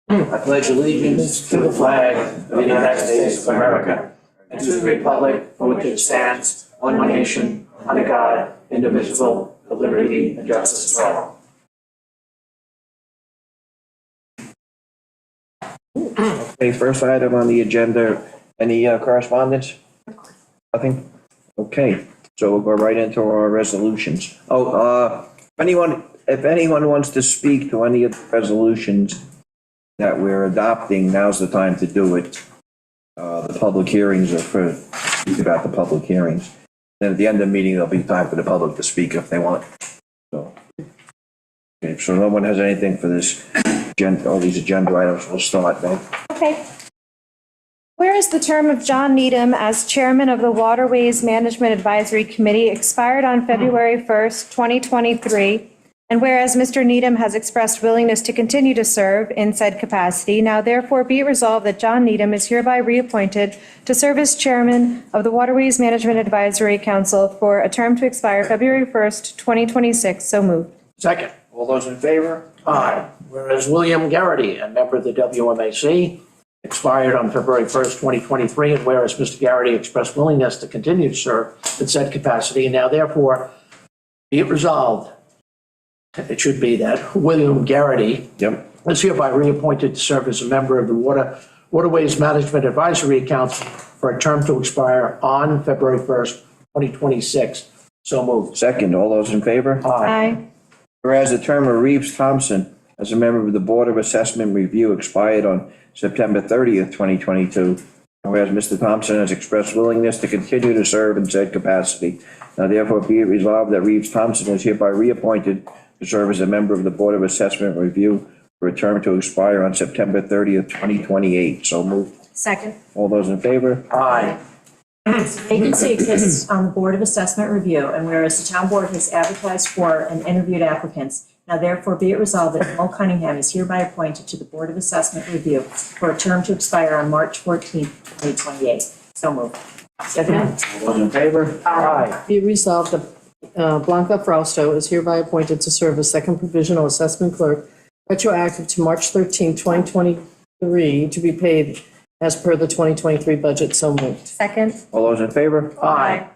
I pledge allegiance to the flag of the United States of America and to the republic for which it stands, one nation, under God, indivisible, with liberty and justice for all. Okay, first item on the agenda, any correspondence? Nothing? Okay, so we'll go right into our resolutions. If anyone wants to speak to any of the resolutions that we're adopting, now's the time to do it. The public hearings are for, speak about the public hearings. Then at the end of the meeting, there'll be time for the public to speak if they want. So, okay, so no one has anything for this all these agenda items. We'll start then. Okay. Whereas the term of John Needham as chairman of the Waterways Management Advisory Committee expired on February 1st, 2023, and whereas Mr. Needham has expressed willingness to continue to serve in said capacity, now therefore be it resolved that John Needham is hereby reappointed to serve as chairman of the Waterways Management Advisory Council for a term to expire February 1st, 2026. So moved. Second. All those in favor? Aye. Whereas William Garrity, a member of the WMAC, expired on February 1st, 2023, and whereas Mr. Garrity expressed willingness to continue to serve in said capacity, and now therefore be it resolved, it should be that William Garrity is hereby reappointed to serve as a member of the Waterways Management Advisory Council for a term to expire on February 1st, 2026. So moved. Second, all those in favor? Aye. Whereas the term of Reeves Thompson as a member of the Board of Assessment Review expired on September 30th, 2022, and whereas Mr. Thompson has expressed willingness to continue to serve in said capacity, now therefore be it resolved that Reeves Thompson is hereby reappointed to serve as a member of the Board of Assessment Review for a term to expire on September 30th, 2028. So moved. Second. All those in favor? Aye. Vacancy exists on the Board of Assessment Review, and whereas the town board has advertised for and interviewed applicants, now therefore be it resolved that Mo Cunningham is hereby appointed to the Board of Assessment Review for a term to expire on March 14th, 2028. So moved. Second. All those in favor? Aye. Be it resolved that Blanca Frausto is hereby appointed to serve as second provisional assessment clerk, retroactive to March 13, 2023, to be paid as per the 2023 budget. So moved. Second. All those in favor? Aye.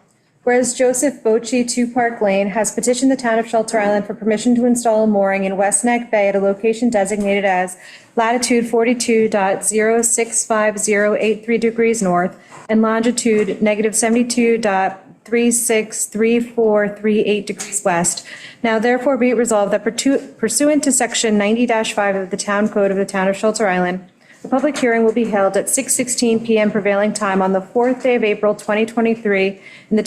Whereas Joseph Bocci, 2 Park Lane, has petitioned the town of Shelter Island for permission to install a mooring in West Neck Bay at a location designated as latitude 42.065083 degrees north and longitude -72.363438 degrees west. Now therefore be it resolved that pursuant to section 90-5 of the Town Code of the Town of Shelter Island, the public hearing will be held at 6:16 p.m. prevailing time on the 4th day of April, 2023, in the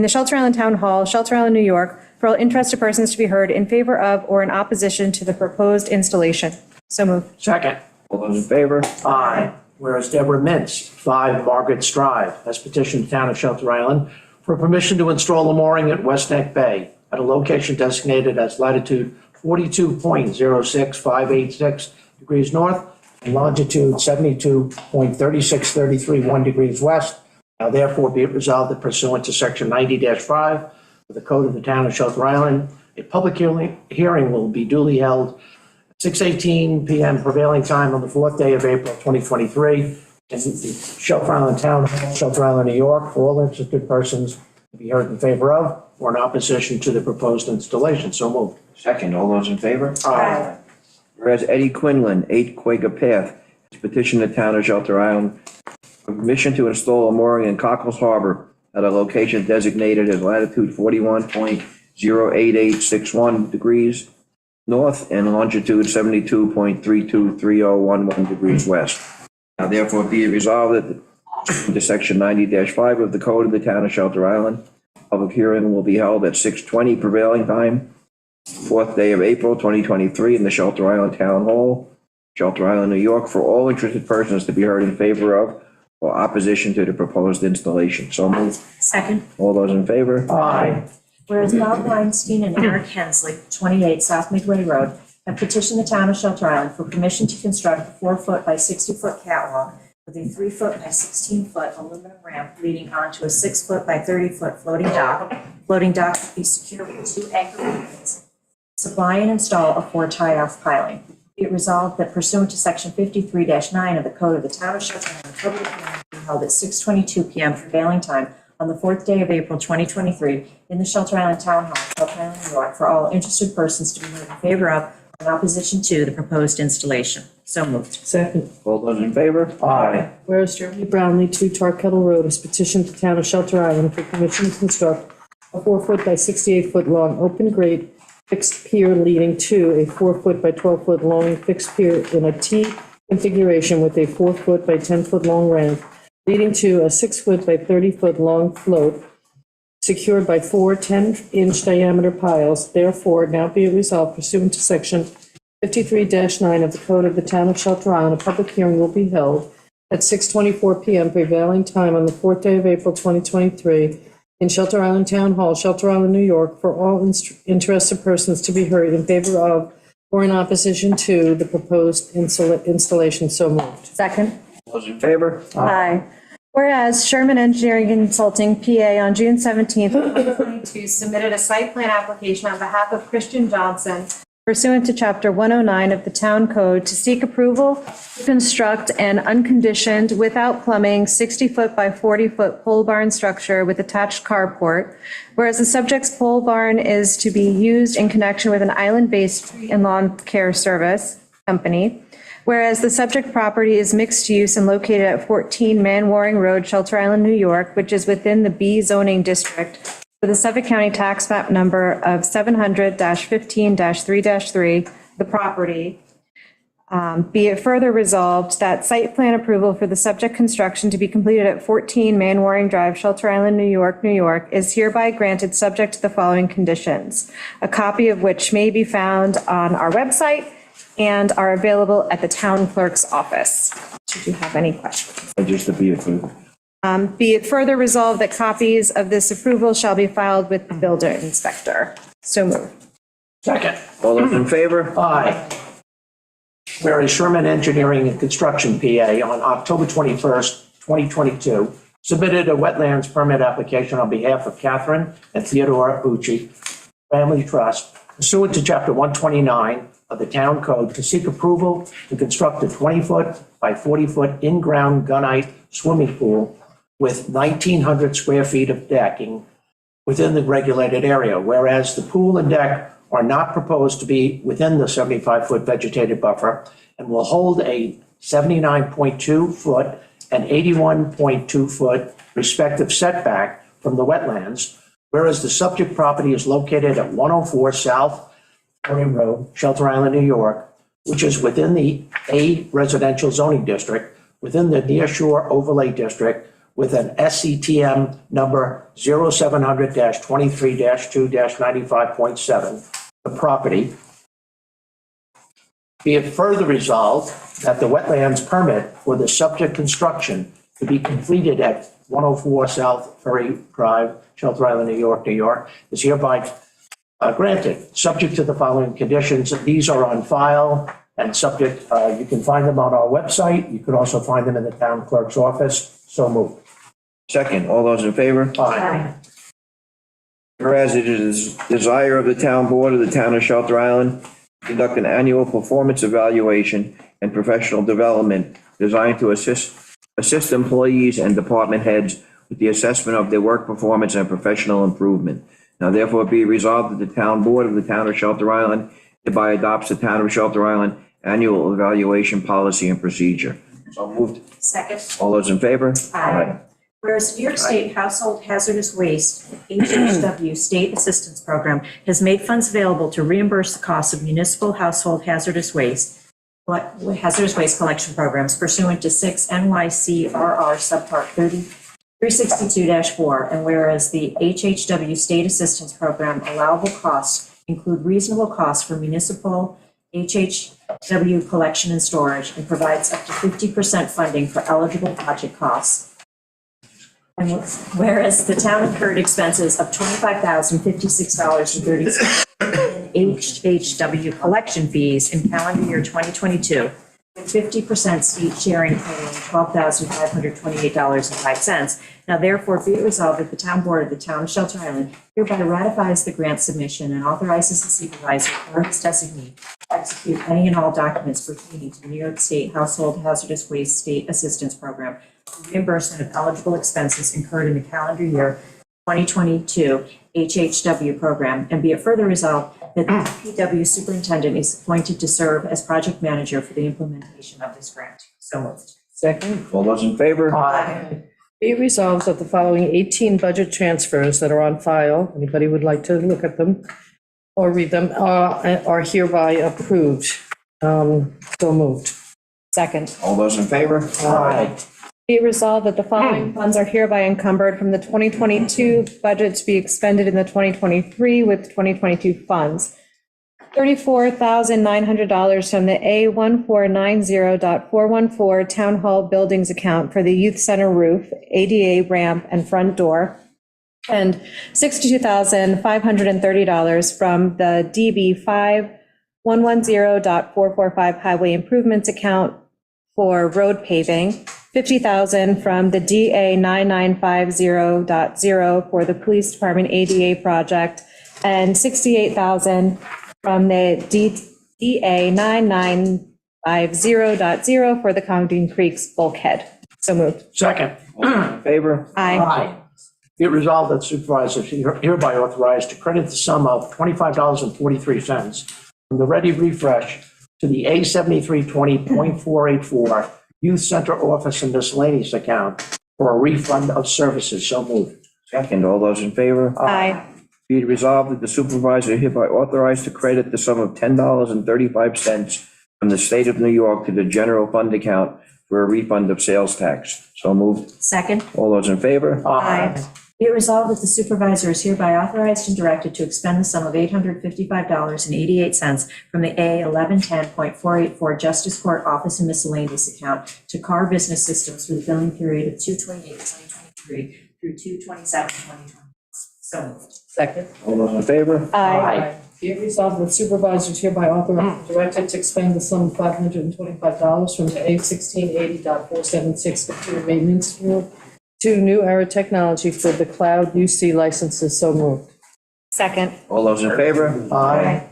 Shelter Island Town Hall, Shelter Island, New York, for all interested persons to be heard in favor of or in opposition to the proposed installation. So moved. Second. All those in favor? Aye. Whereas Deborah Mintz, 5 Margaret's Drive, has petitioned the town of Shelter Island for permission to install a mooring at West Neck Bay at a location designated as latitude 42.0658 degrees north and longitude 72.3633 degrees west. Now therefore be it resolved that pursuant to section 90-5 of the Code of the Town of Shelter Island, a public hearing will be duly held at 6:18 p.m. prevailing time on the 4th day of April 2023 in the Shelter Island Town Hall, Shelter Island, New York, for all interested persons to be heard in favor of or in opposition to the proposed installation. So moved. Second, all those in favor? Aye. Whereas Eddie Quinlan, 8 Quaker Path, has petitioned the town of Shelter Island for permission to install a mooring in Cockles Harbor at a location designated as latitude 41.08861 degrees north and longitude 72.323011 degrees west. Now therefore be it resolved that to section 90-5 of the Code of the Town of Shelter Island, public hearing will be held at 6:20 prevailing time, 4th day of April 2023 in the Shelter Island Town Hall, Shelter Island, New York, for all interested persons to be heard in favor of or opposition to the proposed installation. So moved. Second. All those in favor? Aye. Whereas Bob Weinstein and Eric Hensley, 28 South Midway Road, have petitioned the town of Shelter Island for permission to construct a 4-foot by 60-foot catwalk with a 3-foot by 16-foot aluminum ramp leading onto a 6-foot by 30-foot floating dock. Floating dock will be secured with 2 anchor beams. Supply and install a 4 tie-off piling. Be it resolved that pursuant to Section 53-9 of the Code of the Town of Shelter Island, public hearing will be held at 6:22 p.m. prevailing time on the 4th day of April 2023 in the Shelter Island Town Hall, Shelter Island, New York, for all interested persons to be heard in favor of or in opposition to the proposed installation. So moved. Second. All those in favor? Aye. Whereas Jeremy Brownlee, 2 Tar Kettle Road, has petitioned the town of Shelter Island for permission to construct a 4-foot by 68-foot long open grate fixed pier leading to a 4-foot by 12-foot long fixed pier in a T configuration with a 4-foot by 10-foot long ramp leading to a 6-foot by 30-foot long float secured by 4 10-inch diameter piles. Therefore, now be it resolved pursuant to Section 53-9 of the Code of the Town of Shelter Island, a public hearing will be held at 6:24 p.m. prevailing time on the 4th day of April 2023 in Shelter Island Town Hall, Shelter Island, New York, for all interested persons to be heard in favor of or in opposition to the proposed installation. So moved. Second. All those in favor? Aye. Whereas Sherman Engineering Consulting, PA, on June 17th, 2022, submitted a site plan application on behalf of Christian Johnson pursuant to Chapter 109 of the Town Code to seek approval to construct an unconditioned, without plumbing, 60-foot by 40-foot pole barn structure with attached carport, whereas the subject's pole barn is to be used in connection with an island-based tree and lawn care service company, whereas the subject property is mixed use and located at 14 Manwaring Road, Shelter Island, New York, which is within the B zoning district with a Suffolk County tax map number of 700-15-3-3, the property. Be it further resolved that site plan approval for the subject construction to be completed at 14 Manwaring Drive, Shelter Island, New York, New York, is hereby granted subject to the following conditions, a copy of which may be found on our website and are available at the town clerk's office. Should you have any questions? Just to be approved. Be it further resolved that copies of this approval shall be filed with the builder inspector. So moved. Second. All those in favor? Aye. Whereas Sherman Engineering and Construction, PA, on October 21st, 2022, submitted a wetlands permit application on behalf of Catherine and Theodore Bucci Family Trust pursuant to Chapter 129 of the Town Code to seek approval to construct a 20-foot by 40-foot in-ground gunite swimming pool with 1,900 square feet of decking within the regulated area, whereas the pool and deck are not proposed to be within the 75-foot vegetated buffer and will hold a 79.2-foot and 81.2-foot respective setback from the wetlands, whereas the subject property is located at 104 South Ferry Road, Shelter Island, New York, which is within the A residential zoning district, within the Nearshore Overlay District, with an SCTM number 0700-23-2-95.7, the property. Be it further resolved that the wetlands permit for the subject construction to be completed at 104 South Ferry Drive, Shelter Island, New York, New York, is hereby granted, subject to the following conditions. These are on file and subject, you can find them on our website. You can also find them in the town clerk's office. So moved. Second, all those in favor? Aye. Whereas it is the desire of the town board of the town of Shelter Island to conduct an annual performance evaluation and professional development designed to assist employees and department heads with the assessment of their work performance and professional improvement. Now therefore be resolved that the town board of the town of Shelter Island hereby adopts the town of Shelter Island annual evaluation policy and procedure. So moved. Second. All those in favor? Aye. Whereas New York State Household Hazardous Waste, HHW State Assistance Program, has made funds available to reimburse the costs of municipal household hazardous waste collection programs pursuant to 6 NYCRR subpart 362-4, and whereas the HHW State Assistance Program allowable costs include reasonable costs for municipal HHW collection and storage, and provides up to 50% funding for eligible project costs. And whereas the town incurred expenses of $25,056.30 in HHW collection fees in calendar year 2022, 50% state sharing totaling $12,528.05. Now therefore be it resolved that the town board of the town of Shelter Island hereby ratifies the grant submission and authorizes the supervisor or his designee to execute any and all documents pertaining to the New York State Household Hazardous Waste State Assistance Program for reimbursement of eligible expenses incurred in the calendar year 2022 HHW program, and be it further resolved that the DPW superintendent is appointed to serve as project manager for the implementation of this grant. So moved. Second. All those in favor? Aye. Be it resolved that the following 18 budget transfers that are on file, anybody would like to look at them or read them, are hereby approved. So moved. Second. All those in favor? Aye. Be it resolved that the following funds are hereby encumbered from the 2022 budget to be expended in the 2023 with 2022 funds. $34,900 from the A1490.414 Town Hall Buildings account for the Youth Center roof, ADA ramp, and front door. And $62,530 from the DB 5110.445 Highway Improvements account for road paving. $50,000 from the DA 9950.0 for the Police Department ADA project, and $68,000 from the DA 9950.0 for the Congdon Creek's bulkhead. So moved. Second. All those in favor? Aye. Be it resolved that supervisors are hereby authorized to credit the sum of $25.43 from the Ready Refresh to the A7320.484 Youth Center Office and Miscellaneous account for a refund of services. So moved. Second, all those in favor? Aye. Be it resolved that the supervisor is hereby authorized to credit the sum of $10.35 from the state of New York to the general fund account for a refund of sales tax. So moved. Second. All those in favor? Aye. Be it resolved that the supervisor is hereby authorized and directed to expend the sum of $855.88 from the A 1110.484 Justice Court Office and Miscellaneous account to Carr Business Systems for the billing period of 2/28/2023 through 2/27/2020. So moved. Second. All those in favor? Aye. Be it resolved that supervisors hereby authorized and directed to expend the sum of $525 from the A1680.476 computer maintenance group to New Era Technology for the cloud UC licenses. So moved. Second. All those in favor? Aye.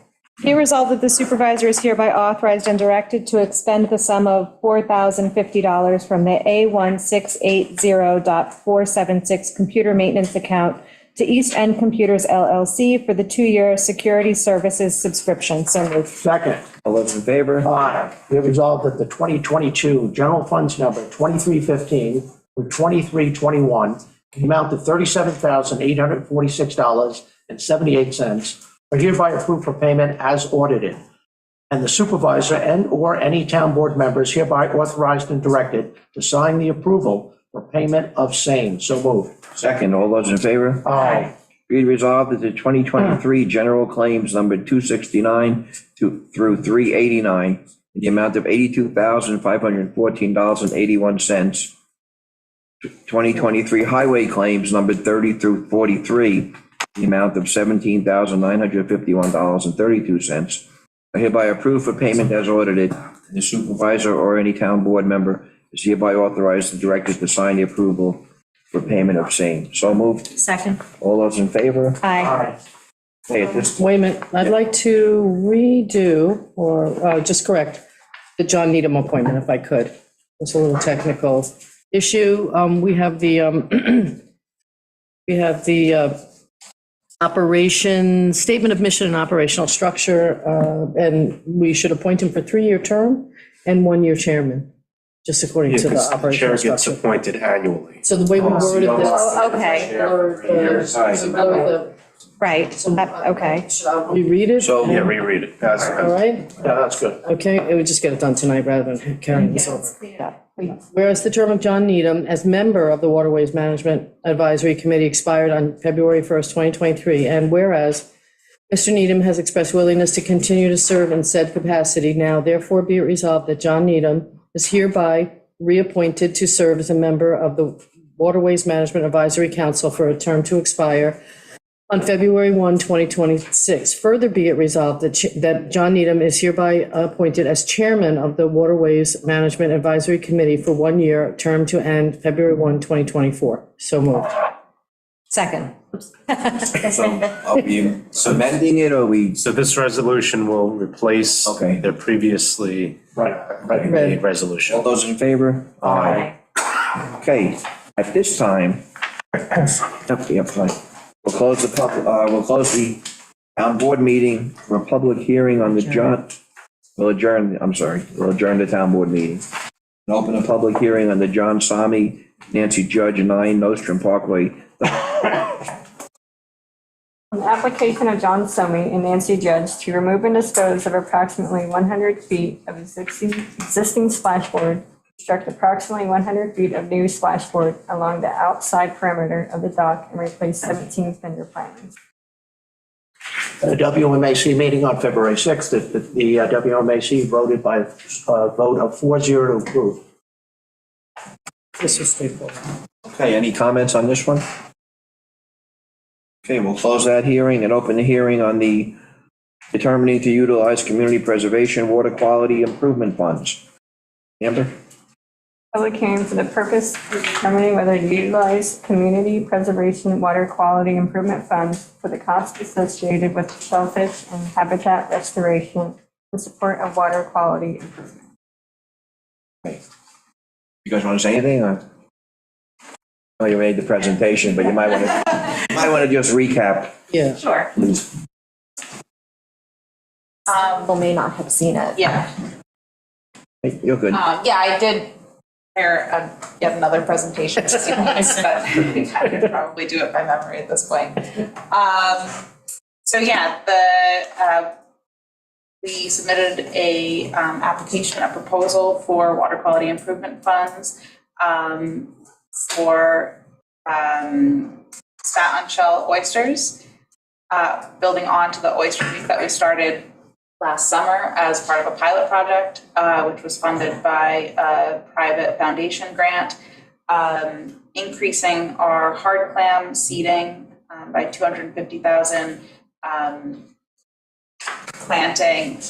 Be it resolved that the supervisor is hereby authorized and directed to expend the sum of $4,050 from the A1680.476 computer maintenance account to East End Computers LLC for the 2-year security services subscription. So moved. Second. All those in favor? Aye. Be it resolved that the 2022 general funds number 2315 through 2321, the amount of $37,846.78 are hereby approved for payment as audited. And the supervisor and/or any town board members hereby authorized and directed to sign the approval for payment of same. So moved. Second, all those in favor? Aye. Be it resolved that the 2023 general claims numbered 269 through 389 in the amount of $82,514.81. 2023 highway claims numbered 30 through 43 in the amount of $17,951.32 are hereby approved for payment as audited. The supervisor or any town board member is hereby authorized and directed to sign the approval for payment of same. So moved. Second. All those in favor? Aye. Aye. Okay, at this, Wait a minute, I'd like to redo, or just correct, the John Needham appointment if I could. It's a little technical issue. We have the statement of mission and operational structure, and we should appoint him for 3-year term and 1-year chairman, just according to the Because the chair operational gets structure. appointed annually. So the way we worded this. Oh, okay. Right. Okay. Should I reread it? So- Yeah, reread it. As- All right, Yeah, that's good. okay, it would just get it done tonight rather than carrying this over. Whereas the term of John Needham as member of the Waterways Management Advisory Committee expired on February 1st, 2023, and whereas Mr. Needham has expressed willingness to continue to serve in said capacity, now therefore be it resolved that John Needham is hereby reappointed to serve as a member of the Waterways Management Advisory Council for a term to expire on February 1, 2026. Further be it resolved that John Needham is hereby appointed as chairman of the Waterways Management Advisory Committee for 1 year, term to end February 1, 2024. So moved. Second. So are we amending it or we, So this resolution will replace Okay. the previously Right. made resolution. all those in favor? Aye. Okay, at this time, we'll close the town board meeting for a public hearing on the we'll adjourn the town board meeting. And open a public hearing on the John Sami, Nancy Judge, 9 Nostrum Parkway. An application of John Somi and Nancy Judge to remove and dispose of approximately 100 feet of existing splashboard, construct approximately 100 feet of new splashboard along the outside perimeter of the dock and replace 17 fender pilings. At a WMAC meeting on February 6th, the WMAC voted by a vote of 4-0 to approve. This is straightforward. Okay, any comments on this one? Okay, we'll close that hearing and open the hearing on the determining to utilize community preservation water quality improvement funds. Amber? Public hearing for the purpose of determining whether to utilize community preservation water quality improvement funds for the costs associated with shellfish and habitat restoration in support of water quality improvement. You guys want to say anything? Oh, you made the presentation, but you might want to just recap, Yeah. Sure. please. People may not have seen it. Yeah. Hey, you're good. Yeah, I did prepare yet another presentation, just in case, but I could probably do it by memory at this point. So yeah, we submitted a application, a proposal for water quality improvement funds for spat on shell oysters, building on to the oyster reef that we started last summer as part of a pilot project, which was funded by a private foundation grant, increasing our hard clam seeding by 250,000, planting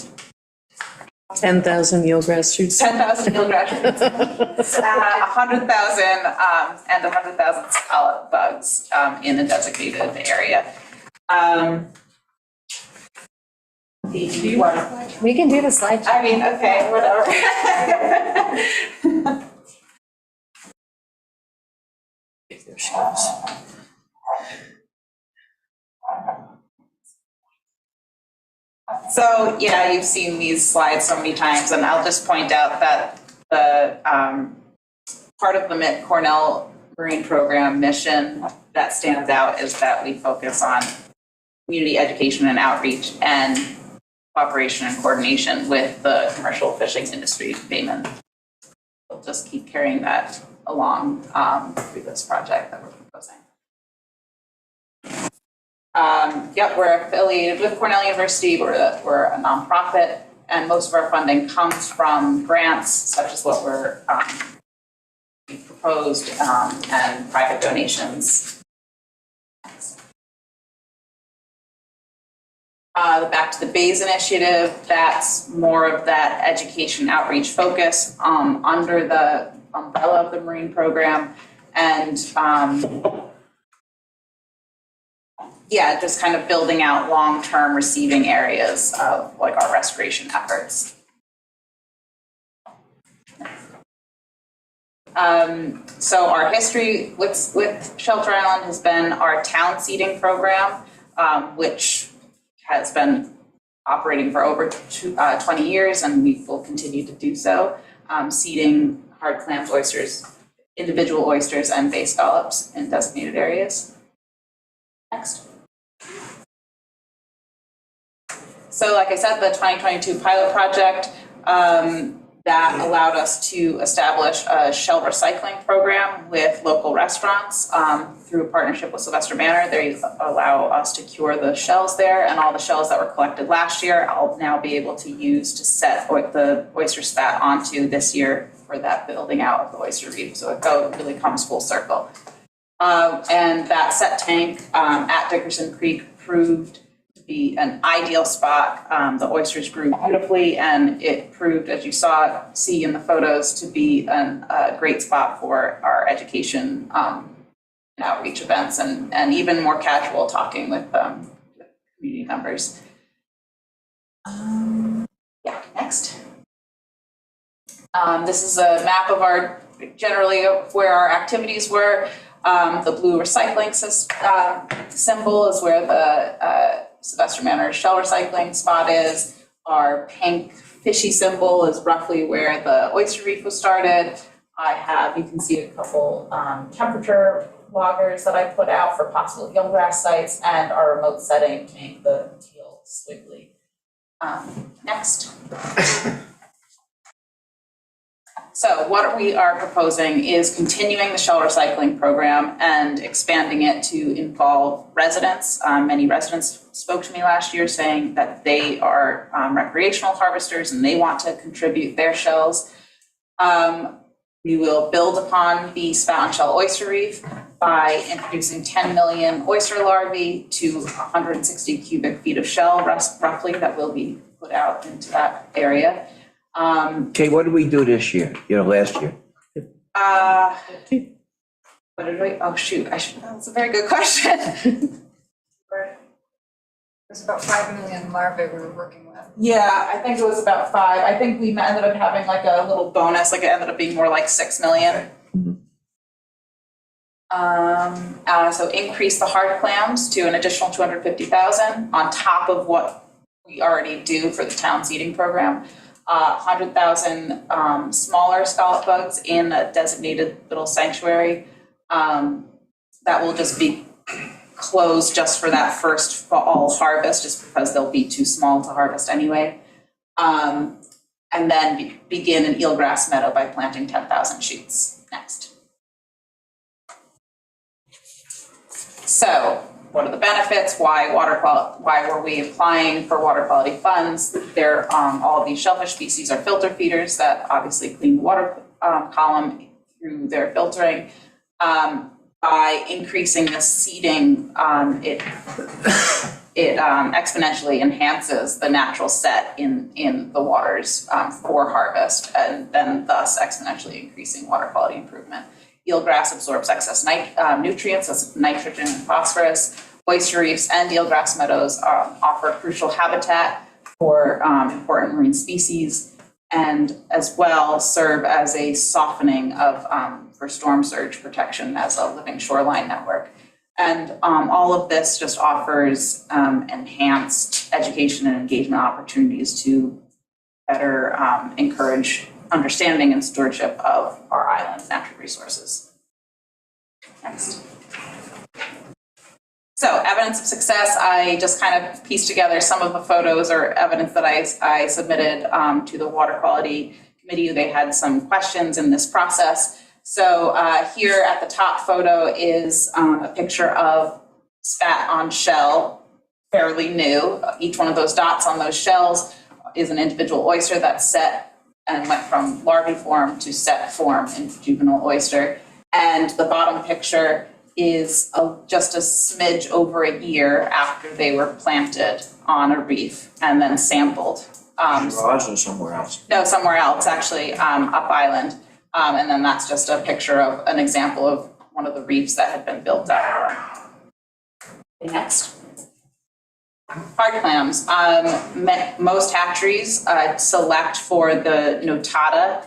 10,000 eelgrass shoots. 10,000 eelgrass shoots, 100,000 and 100,000 scallop bugs in a designated area. The water. We can do the slide. I mean, okay, whatever. There she goes. So, yeah, you've seen these slides so many times, and I'll just point out that the part of the MIT Cornell Marine Program mission that stands out is that we focus on community education and outreach and cooperation and coordination with the commercial fishing industry, Bayman. We'll just keep carrying that along through this project that we're proposing. Yep, we're affiliated with Cornell University. We're a nonprofit, and most of our funding comes from grants, such as what we've proposed, and private donations. The Back to the Bays initiative, that's more of that education outreach focus under the umbrella of the Marine Program, and yeah, just kind of building out long-term receiving areas of like our restoration efforts. So our history with Shelter Island has been our town seeding program, which has been operating for over 20 years, and we will continue to do so, seeding hard clams, oysters, individual oysters, and bay scallops in designated areas. Next. So like I said, the 2022 pilot project, that allowed us to establish a shell recycling program with local restaurants through a partnership with Sylvester Manor. They allow us to cure the shells there, and all the shells that were collected last year, I'll now be able to use to set the oyster spat onto this year for that building out of the oyster reef. So it really comes full circle. And that set tank at Dickerson Creek proved to be an ideal spot. The oysters grew beautifully, and it proved, as you see in the photos, to be a great spot for our education and outreach events, and even more casual talking with community members. Yeah, next. This is a map of generally where our activities were. The blue recycling symbol is where the Sylvester Manor shell recycling spot is. Our pink fishy symbol is roughly where the oyster reef was started. You can see a couple temperature loggers that I put out for possible eelgrass sites, and our remote setting to make the teal squiggly. Next. So what we are proposing is continuing the shell recycling program and expanding it to involve residents. Many residents spoke to me last year saying that they are recreational harvesters and they want to contribute their shells. We will build upon the spout and shell oyster reef by introducing 10 million oyster larvae to 160 cubic feet of shell roughly that will be put out into that area. Okay, what did we do this year, last year? What did we, oh shoot, that's a very good question. There's about 5 million larvae we were working with. Yeah, I think it was about 5. I think we ended up having like a little bonus, like it ended up being more like 6 million. So increase the hard clams to an additional 250,000 on top of what we already do for the town seeding program. 100,000 smaller scallop bugs in a designated little sanctuary that will just be closed just for that first fall harvest, just because they'll be too small to harvest anyway. And then begin an eelgrass meadow by planting 10,000 shoots. Next. So, what are the benefits? Why were we applying for water quality funds? All of these shellfish species are filter feeders that obviously clean the water column through their filtering. By increasing the seeding, it exponentially enhances the natural set in the waters for harvest, and then thus exponentially increasing water quality improvement. Eelgrass absorbs excess nutrients, as nitrogen and phosphorus. Oyster reefs and eelgrass meadows offer crucial habitat for important marine species, and as well serve as a softening of for storm surge protection as a living shoreline network. And all of this just offers enhanced education and engagement opportunities to better encourage understanding and stewardship of our island's natural resources. Next. So evidence of success, I just kind of pieced together some of the photos or evidence that I submitted to the Water Quality Committee. They had some questions in this process. So here at the top photo is a picture of spat on shell, fairly new. Each one of those dots on those shells is an individual oyster that's set and went from larvae form to set form in juvenile oyster. And the bottom picture is just a smidge over a year after they were planted on a reef and then sampled. Roz or somewhere else? No, somewhere else, actually, up island. And then that's just a picture of an example of one of the reefs that had been built up. Next. Hard clams. Most hatcheries select for the notata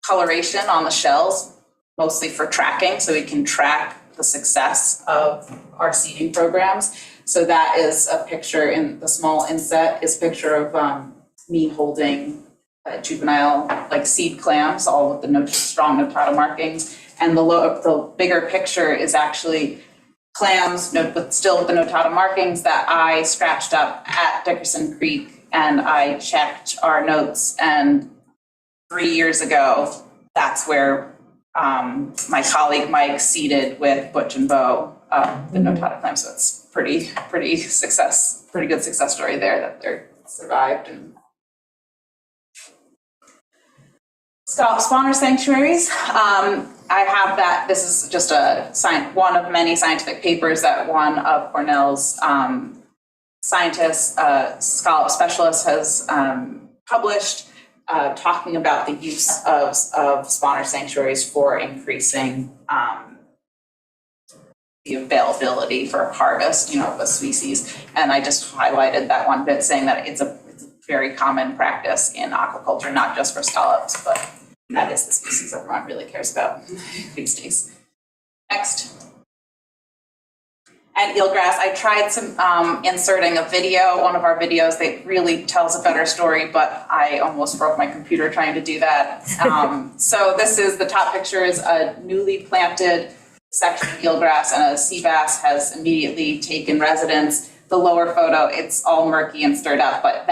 coloration on the shells, mostly for tracking, so we can track the success of our seeding programs. So that is a picture in the small inset, is a picture of me holding juvenile like seed clams, all with the strong notata markings. And the bigger picture is actually clams, but still with the notata markings that I scratched up at Dickerson Creek, and I checked our notes, and 3 years ago, that's where my colleague Mike seeded with Butch and Bo the notata clam. So it's pretty good success story there that they're survived. And Scallop spawner sanctuaries. I have that, this is just one of many scientific papers that one of Cornell's scientists, scallop specialist has published, talking about the use of spawner sanctuaries for increasing the availability for harvest, of a species. And I just highlighted that one bit saying that it's a very common practice in aquaculture, not just for scallops, but that is the species everyone really cares about these days. Next. And eelgrass, I tried inserting a video, one of our videos that really tells a better story, but I almost broke my computer trying to do that. So the top picture is a newly planted section of eelgrass, and a sea bass has immediately taken residence. The lower photo, it's all murky and stirred up, but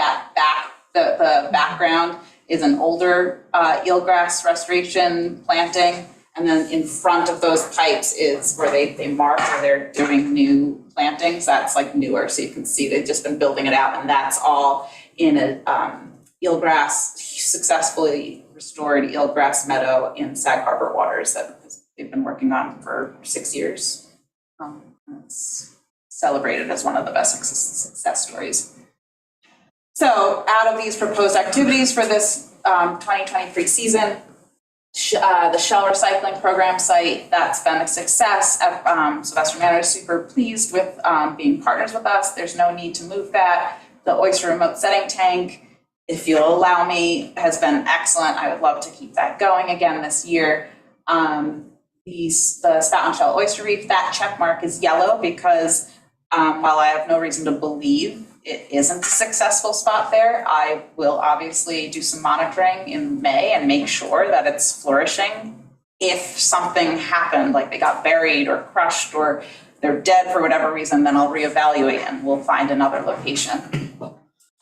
the background is an older eelgrass restoration planting. And then in front of those pipes is where they mark where they're doing new plantings. That's like newer, so you can see they've just been building it out, and that's all in a eelgrass, successfully restored eelgrass meadow in Sag Harbor waters that they've been working on for 6 years. It's celebrated as one of the best success stories. So out of these proposed activities for this 2023 season, the shell recycling program site, that's been a success. Sylvester Manor is super pleased with being partners with us. There's no need to move that. The oyster remote setting tank, if you'll allow me, has been excellent. I would love to keep that going again this year. The Spout and Shell Oyster Reef, that check mark is yellow because while I have no reason to believe it isn't a successful spot there, I will obviously do some monitoring in May and make sure that it's flourishing. If something happened, like they got buried or crushed or they're dead for whatever reason, then I'll reevaluate and we'll find another location.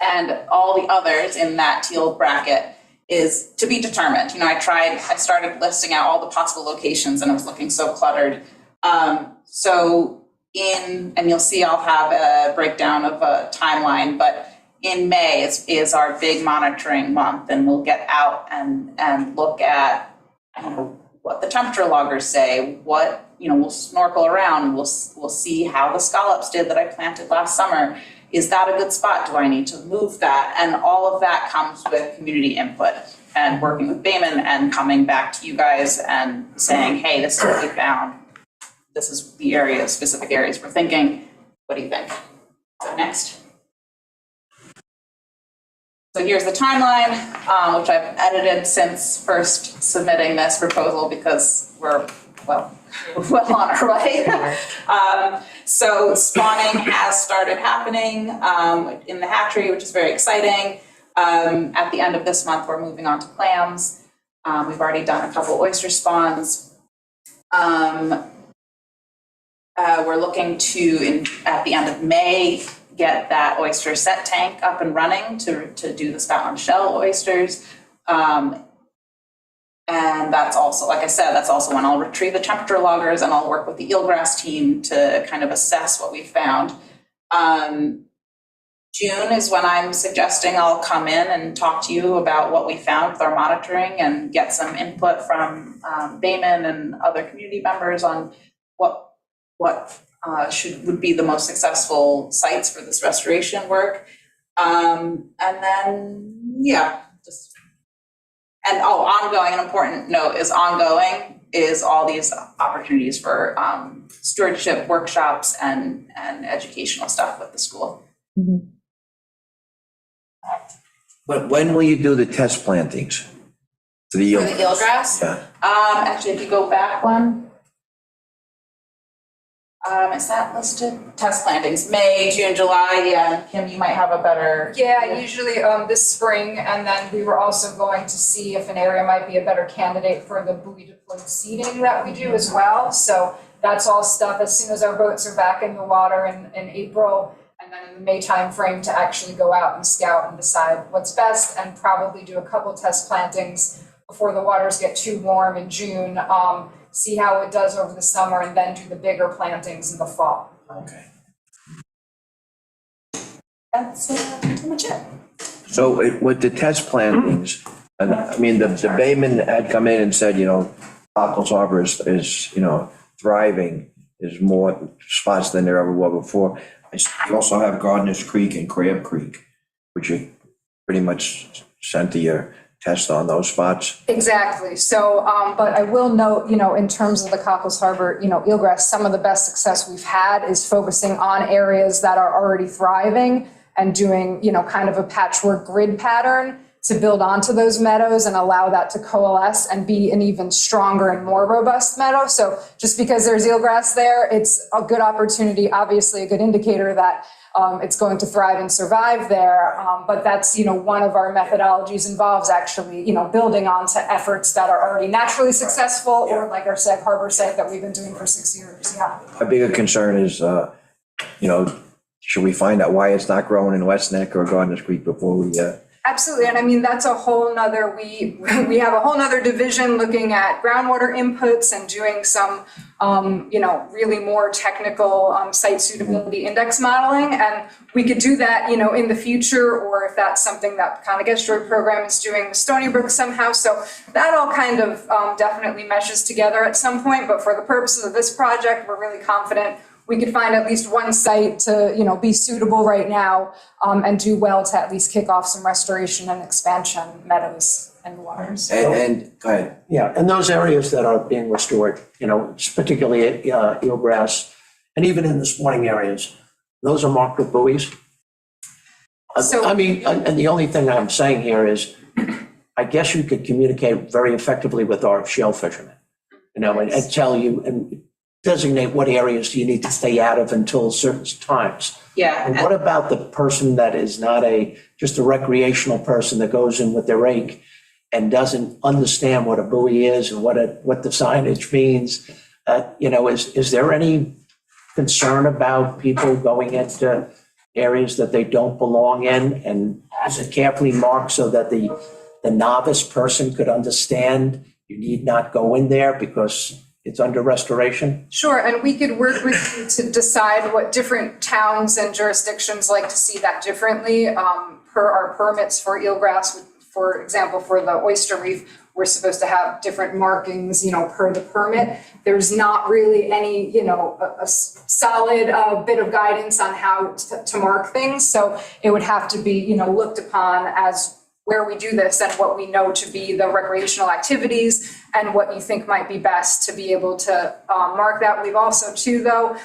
And all the others in that teal bracket is to be determined. I started listing out all the possible locations and it was looking so cluttered. And you'll see I'll have a breakdown of a timeline, but in May is our big monitoring month, and we'll get out and look at what the temperature loggers say, we'll snorkel around and we'll see how the scallops did that I planted last summer. Is that a good spot? Do I need to move that? And all of that comes with community input and working with Bayman and coming back to you guys and saying, hey, this is what we found. This is the specific areas we're thinking. What do you think? So next. So here's the timeline, which I've edited since first submitting this proposal because we're well on our way. So spawning has started happening in the hatchery, which is very exciting. At the end of this month, we're moving on to clams. We've already done a couple oyster spawns. We're looking to, at the end of May, get that oyster set tank up and running to do the spout and shell oysters. And that's also, like I said, that's also when I'll retrieve the temperature loggers and I'll work with the eelgrass team to kind of assess what we found. June is when I'm suggesting I'll come in and talk to you about what we found with our monitoring and get some input from Bayman and other community members on what would be the most successful sites for this restoration work. And then, ongoing, an important note is ongoing is all these opportunities for stewardship workshops and educational stuff with the school. Mm-hmm. But when will you do the test plantings? For the eelgrass? Yeah. Actually, if you go back one, is that listed? Test plantings, May, June, July, yeah. Kim, you might have a better. Yeah, usually this spring, and then we were also going to see if an area might be a better candidate for the buoy deployed seeding that we do as well. So that's all stuff as soon as our boats are back in the water in April, and then in the May timeframe to actually go out and scout and decide what's best, and probably do a couple test plantings before the waters get too warm in June. See how it does over the summer, and then do the bigger plantings in the fall. Okay. That's pretty much it. So with the test plantings, And I mean, the Bayman had come in and said, Cockles Harbor is, thriving. There's more spots than there ever were before. You also have Gardner's Creek and Crab Creek, which you pretty much sent to your test on those spots. Exactly. So, but I will note, in terms of the Cockles Harbor, eelgrass, some of the best success we've had is focusing on areas that are already thriving and doing, kind of a patchwork grid pattern to build onto those meadows and allow that to coalesce and be an even stronger and more robust meadow. So just because there's eelgrass there, it's a good opportunity, obviously a good indicator that it's going to thrive and survive there. But that's, one of our methodologies involves actually, building onto efforts that are already naturally successful, or like our Sag Harbor site that we've been doing for 6 years. Yeah. A bigger concern is, should we find out why it's not growing in West Neck or Gardner's Creek before we, Absolutely, and I mean, that's a whole nother, we have a whole nother division looking at groundwater inputs and doing some, really more technical site suitability index modeling. And we could do that, in the future, or if that's something that Conega's Road program is doing with Stony Brook somehow. So that all kind of definitely meshes together at some point. But for the purposes of this project, we're really confident we could find at least one site to, be suitable right now and do well to at least kick off some restoration and expansion meadows and waters. and, go ahead. Yeah, and those areas that are being restored, particularly eelgrass, and even in the spawning areas, those are marked with buoys. So- And the only thing I'm saying here is, I guess you could communicate very effectively with our shell fishermen, and tell you and designate what areas you need to stay out of until certain times. Yeah. And what about the person that is not just a recreational person that goes in with their rake and doesn't understand what a buoy is and what the signage means? Is there any concern about people going into areas that they don't belong in? And is it carefully marked so that the novice person could understand you need not go in there because it's under restoration? Sure, and we could work with you to decide what different towns and jurisdictions like to see that differently. Per our permits for eelgrass, for example, for the oyster reef, we're supposed to have different markings, per the permit. There's not really any, a solid bit of guidance on how to mark things. So it would have to be, looked upon as where we do this and what we know to be the recreational activities and what you think might be best to be able to mark that. We've also too, though,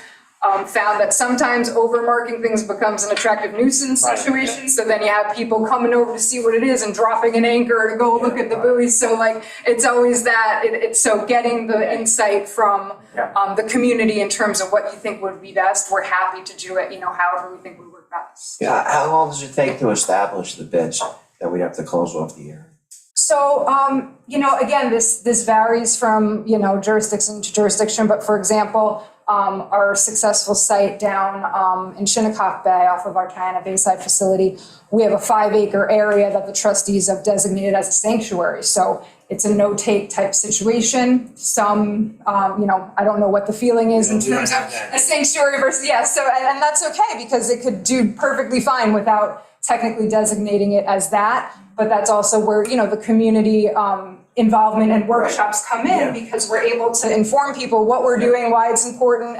found that sometimes over marking things becomes an attractive nuisance situation. So then you have people coming over to see what it is and dropping an anchor to go look at the buoy. So it's always that, it's so getting the insight from the community in terms of what you think would be best. We're happy to do it, however we think would work best. Yeah, how long does it take to establish the beds that we'd have to close off the area? So, again, this varies from, jurisdiction to jurisdiction, but for example, our successful site down in Shinnecock Bay off of our Tiana Bayside facility, we have a 5-acre area that the trustees have designated as a sanctuary. So it's a no-take type situation. Some, I don't know what the feeling is in terms of a sanctuary versus, and that's okay because it could do perfectly fine without technically designating it as that. But that's also where, the community involvement and workshops come in because we're able to inform people what we're doing, why it's important.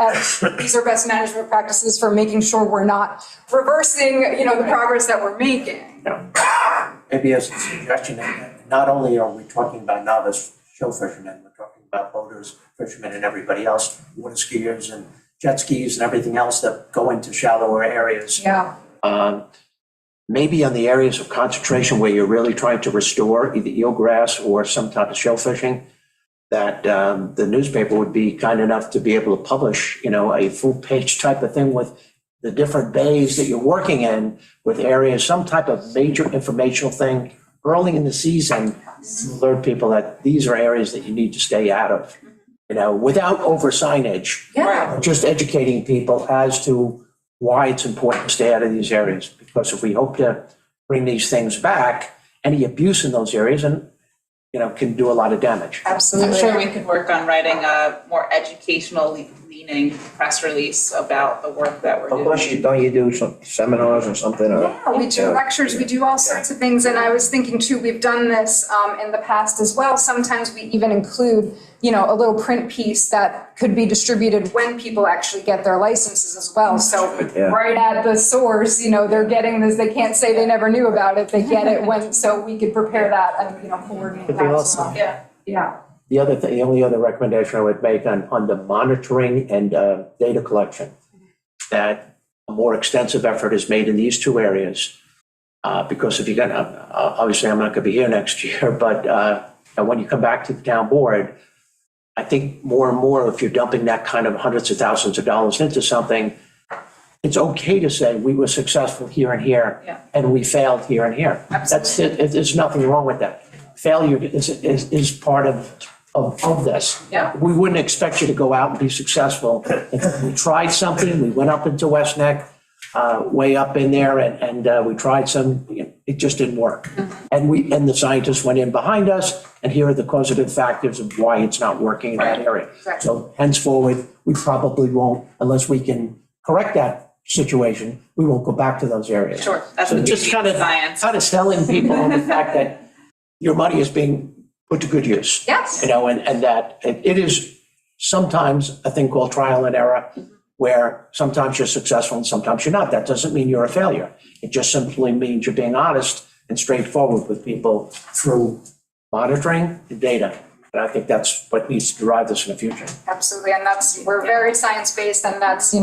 These are best management practices for making sure we're not reversing, the progress that we're making. Maybe as a suggestion, not only are we talking about novice shell fishermen, we're talking about boaters, fishermen, and everybody else, water skiers and jet skis and everything else that go into shallower areas. Yeah. Maybe on the areas of concentration where you're really trying to restore either eelgrass or some type of shell fishing, that the newspaper would be kind enough to be able to publish, a full page type of thing with the different bays that you're working in, with areas, some type of major informational thing early in the season to alert people that these are areas that you need to stay out of, without over signage. Yeah. Just educating people as to why it's important to stay out of these areas. Because if we hope to bring these things back, any abuse in those areas can do a lot of damage. Absolutely. I'm sure we could work on writing a more educational convening press release about the work that we're Of course, doing. don't you do some seminars or something, or? Yeah, we do lectures, we do all sorts of things, and I was thinking too, we've done this in the past as well. Sometimes we even include, a little print piece that could be distributed when people actually get their licenses as well. So Yeah. right at the source, they're getting this, they can't say they never knew about it, they get it when, so we could prepare that and, coordinate It'd that be as awesome. well. Yeah. Yeah. The other thing, the only other recommendation I would make on the monitoring and data collection, that a more extensive effort is made in these two areas. Because if you're gonna, obviously I'm not gonna be here next year, but when you come back to the town board, I think more and more, if you're dumping that kind of hundreds of thousands of dollars into something, it's okay to say we were successful here and here, Yeah. and we failed here and here. That's it. There's nothing wrong with that. Failure is part of this. Yeah. We wouldn't expect you to go out and be successful. If we tried something, we went up into West Neck, way up in there, and we tried some, it just didn't work. And the scientists went in behind us, and here are the causative factors of why it's not working in that area. So henceforward, we probably won't, unless we can correct that situation, we won't go back to those areas. Sure, that's So the just beauty of science. kind of selling people on the fact that your money is being put to good use. Yes. And that it is sometimes a thing called trial and error, where sometimes you're successful and sometimes you're not. That doesn't mean you're a failure. It just simply means you're being honest and straightforward with people through monitoring and data. And I think that's what needs to drive this in the future. Absolutely, and we're very science-based, and that's,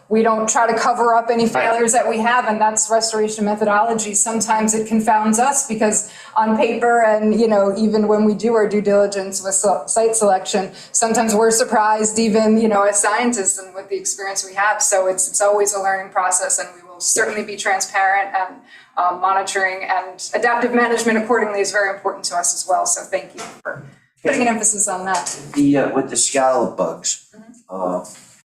we don't try to cover up any failures that we have, and that's restoration methodology. Sometimes it confounds us because on paper and, even when we do our due diligence with site selection, sometimes we're surprised even, as scientists and with the experience we have. So it's always a learning process, and we will certainly be transparent, and monitoring and adaptive management accordingly is very important to us as well. So thank you for putting an emphasis on that. With the scallop bugs,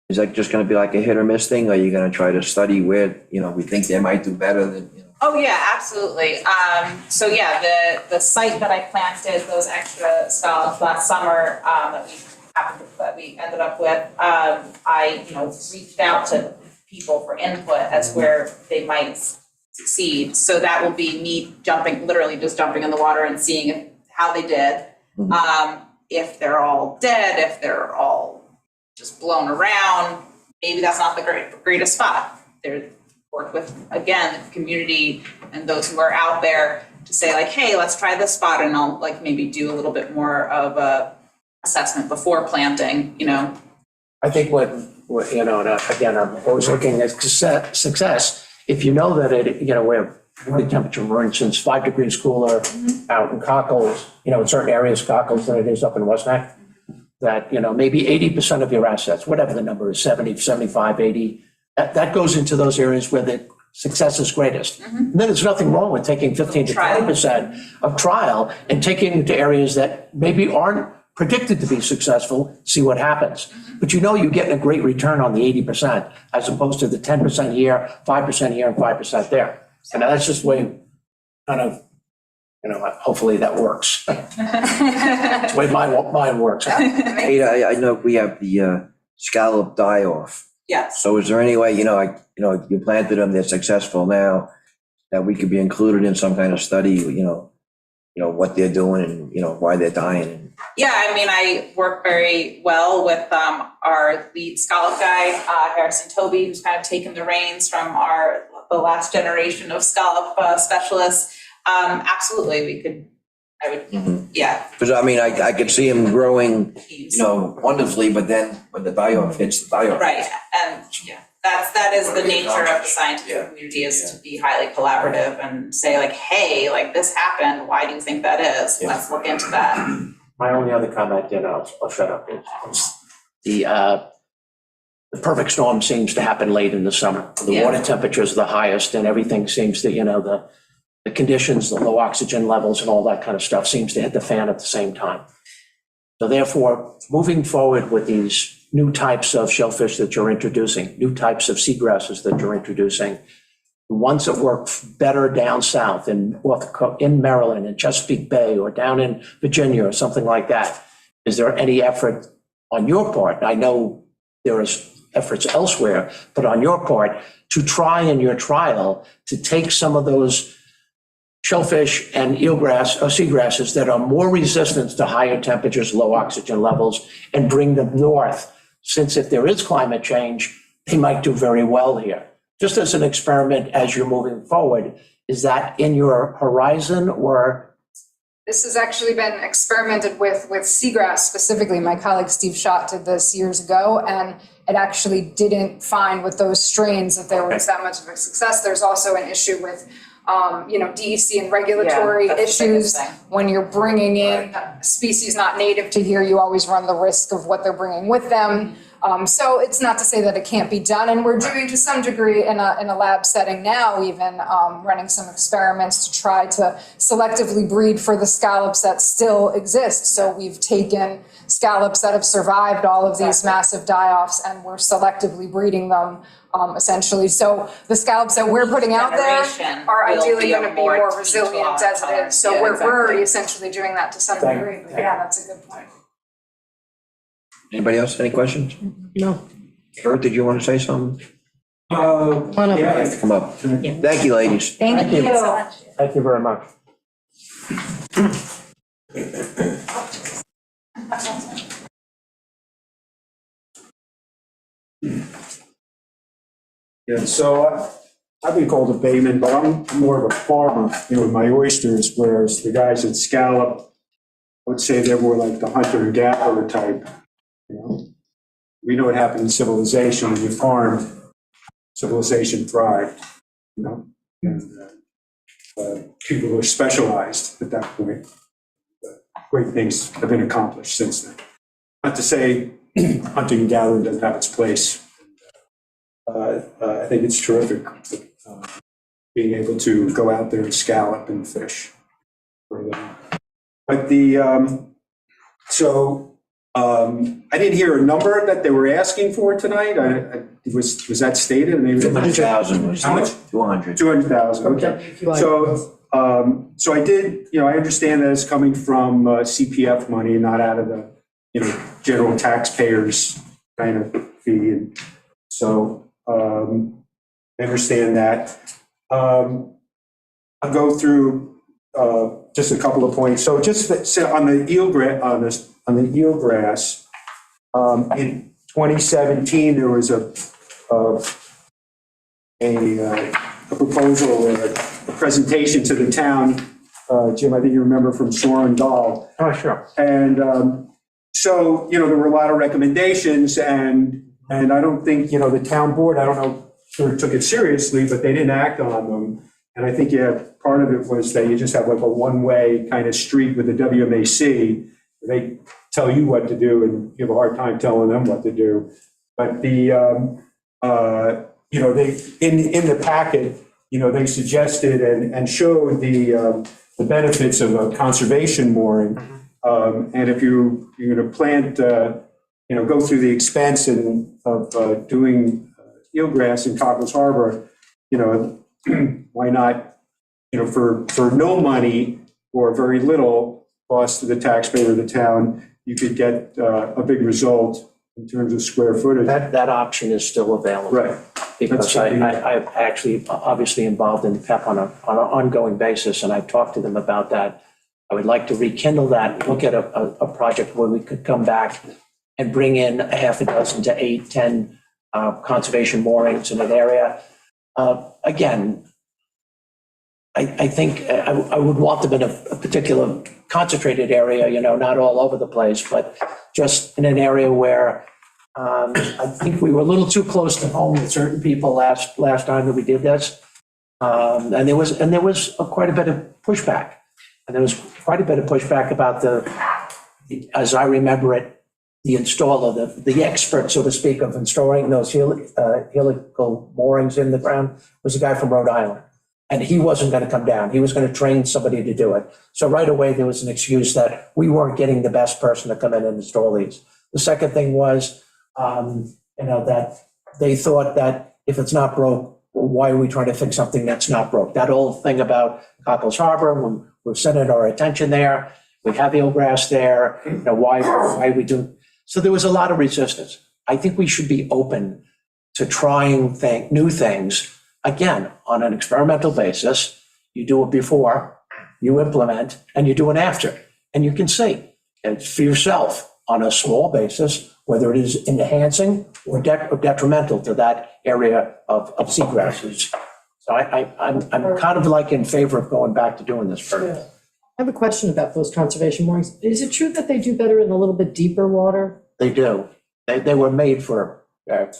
is that just gonna be like a hit or miss thing, or are you gonna try to study where, we think they might do better than, Oh, yeah, absolutely. So yeah, the site that I planted those extra scallops last summer, that we ended up with, I, reached out to people for input as where they might succeed. So that will be me literally just jumping in the water and seeing how they did. If they're all dead, if they're all just blown around, maybe that's not the greatest spot. They're work with, again, the community and those who are out there to say like, hey, let's try this spot, and I'll maybe do a little bit more of a assessment before planting, I think and again, I'm always looking at success. If you know that where the temperature, for instance, 5 degrees cooler out in Cockles, in certain areas, Cockles, than it is up in West Neck, that, maybe 80% of your assets, whatever the number is, 70, 75, 80, that goes into those areas where the success is greatest. And then there's nothing wrong with taking 15 to 20% of trial and taking it to areas that maybe aren't predicted to be successful, see what happens. But you're getting a great return on the 80% as opposed to the 10% here, 5% here, and 5% there. And that's just the way kind of, hopefully that works. That's the way my mind works. Hey, I know we have the scallop die-off. Yes. So is there any way, you planted them, they're successful now, that we could be included in some kind of study, what they're doing and, why they're dying? Yeah, I work very well with our lead scallop guy, Harrison Toby, who's kind of taken the reins from the last generation of scallop specialists. Absolutely, yeah. Because I could see him growing, wonderfully, but then when the die-off hits the die-off. Right, and yeah, that is the nature of the scientific community, is to be highly collaborative and say like, hey, this happened, why do you think that is? Yeah. Let's look into that. My only other comment, and I'll shut up, is the perfect storm seems to happen late in the summer. The water temperatures are the highest, and everything seems to, the conditions, the low oxygen levels and all that kind of stuff seems to hit the fan at the same time. So therefore, moving forward with these new types of shellfish that you're introducing, new types of seagrasses that you're introducing, the ones that work better down south in Maryland, in Chesapeake Bay, or down in Virginia or something like that, is there any effort on your part? I know there is efforts elsewhere, but on your part, to try in your trial to take some of those shellfish and eelgrass or seagrasses that are more resistant to higher temperatures, low oxygen levels, and bring them north. Since if there is climate change, they might do very well here. Just as an experiment as you're moving forward, is that in your horizon or? This has actually been experimented with seagrass specifically. My colleague Steve Schott did this years ago, and it actually didn't find with those strains that there was that much of a success. There's also an issue with DEC and regulatory Yeah, that's the biggest issues. thing. When you're bringing in species not native to here, you always run the risk of what they're bringing with them. So it's not to say that it can't be done, and we're doing to some degree in a lab setting now, even running some experiments to try to selectively breed for the scallops that still exist. So we've taken scallops that have survived all of these massive die-offs, and we're selectively breeding them essentially. So the scallops that we're putting out there Generation are will ideally be a going to be more more resilient as it is. So Yeah, we're exactly. already essentially doing that to some Thank- degree. But yeah, that's a good point. Anybody else, any questions? No. Bert, did you want to say something? Come on up. Come up. Thank you, ladies. Thank you. Thank you very much. Yeah, so I've been called a bayman, but I'm more of a farmer, with my oysters, whereas the guys at Scallop, I would say they're more like the hunter and gatherer type. We know what happened in civilization. When you farmed, civilization thrived, and people were specialized at that point. Great things have been accomplished since then. Not to say hunting and gathering doesn't have its place. I think it's terrific, being able to go out there and scallop and fish for a living. But I didn't hear a number that they were asking for tonight. Was that stated? Maybe 200,000 was. How much? 200. 200,000, okay. So I did, I understand that it's coming from CPF money, not out of the, general taxpayers kind of fee. And so I understand that. I'll go through just a couple of points. So just on the eelgrass, in 2017, there was a proposal, a presentation to the town. Jim, I think you remember from Soren Dahl. Oh, sure. And so, there were a lot of recommendations, and I don't think, the town board, I don't know, sure took it seriously, but they didn't act on them. And I think, part of it was that you just have like a one-way kind of street with the WMAC. They tell you what to do, and you have a hard time telling them what to do. But they, in the packet, they suggested and showed the benefits of a conservation mooring. And if you're going to plant, go through the expense of doing eelgrass in Cockles Harbor, why not, for no money or very little cost to the taxpayer of the town, you could get a big result in terms of square footage. That option is still available. Right. Because I'm actually obviously involved in PEP on an ongoing basis, and I've talked to them about that. I would like to rekindle that, look at a project where we could come back and bring in a half a dozen to 8, 10 conservation moorings in an area. Again, I think I would want them in a particular concentrated area, not all over the place, but just in an area where I think we were a little too close to home with certain people last time that we did this. And there was quite a bit of pushback. And there was quite a bit of pushback about as I remember it, the installer, the expert, so to speak, of installing those helical moorings in the ground was a guy from Rhode Island. And he wasn't going to come down. He was going to train somebody to do it. So right away, there was an excuse that we weren't getting the best person to come in and install these. The second thing was, that they thought that if it's not broke, why are we trying to fix something that's not broke? That old thing about Cockles Harbor, when we're sending our attention there, we have eelgrass there, why we do. So there was a lot of resistance. I think we should be open to trying new things, again, on an experimental basis. You do it before, you implement, and you do it after. And you can see, it's for yourself, on a small basis, whether it is enhancing or detrimental to that area of seagrasses. So I'm kind of like in favor of going back to doing this Yeah. first. I have a question about those conservation moorings. Is it true that they do better in a little bit deeper water? They do. They were made for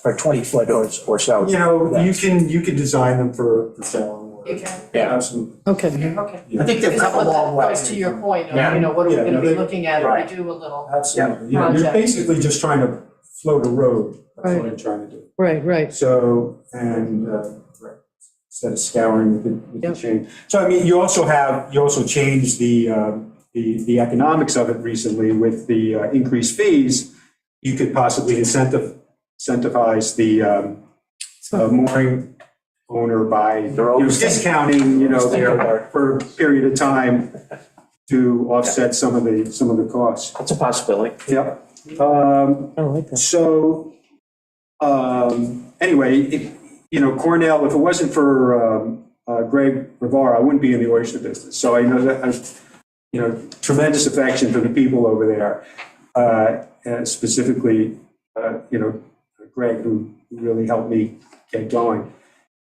20 foot or so. You know, you can design them for shallow water. You can. Yeah. Absolutely. Okay. I think they've come a long way. Goes to your point Yeah. of, you know, what are we Yeah, gonna be they- looking at right. if we do a little? Absolutely. You know, you're Project. basically just trying to float a road. That's what Right. I'm trying to do. Right, right. So, and, right, instead of scouring with the Yep. chain. So I mean, you also changed the economics of it recently with the increased fees. You could possibly incentivize the mooring owner by discounting, their, for a period of time to offset some of the costs. That's a possibility. Yep. I don't like that. So, anyway, Cornell, if it wasn't for Greg Rivara, I wouldn't be in the oyster business. So I know that, tremendous affection for the people over there, specifically, Greg, who really helped me get going.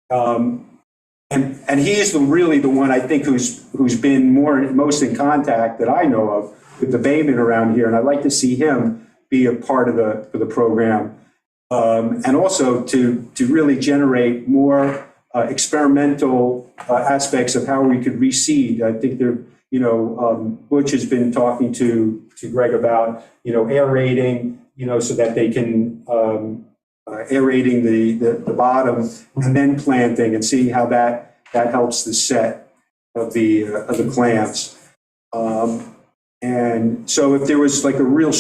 And he is really the one, I think, who's been most in contact that I know of with the Bayman around here, and I'd like to see him be a part of the program, and also to really generate more experimental aspects of how we could reseed. I think Butch has been talking to Greg about aerating, so that they can aerating the bottom and then planting and seeing how that helps the set of the clams. And so if there was like a real,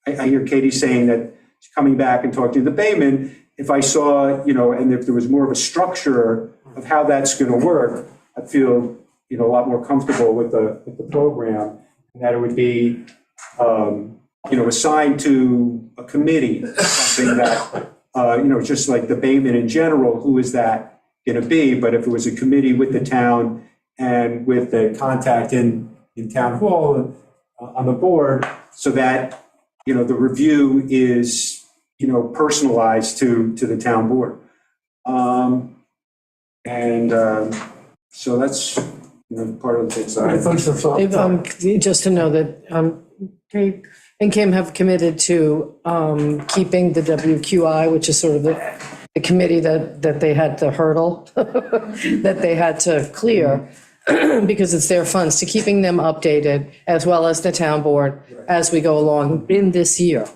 I hear Katie saying that she's coming back and talking to the Bayman. If I saw, and if there was more of a structure of how that's going to work, I feel, a lot more comfortable with the program, and that it would be, assigned to a committee, something that, just like the Bayman in general, who is that going to be? But if it was a committee with the town and with the contact in town hall on the board, so that, the review is, personalized to the town board. So that's, part of the things that Dave, just to know that Dave and Kim have committed to keeping the WQI, which is sort of the committee that they had to hurdle, that they had to clear, because it's their funds, to keeping them updated, as well as the town board, as we go along in this year.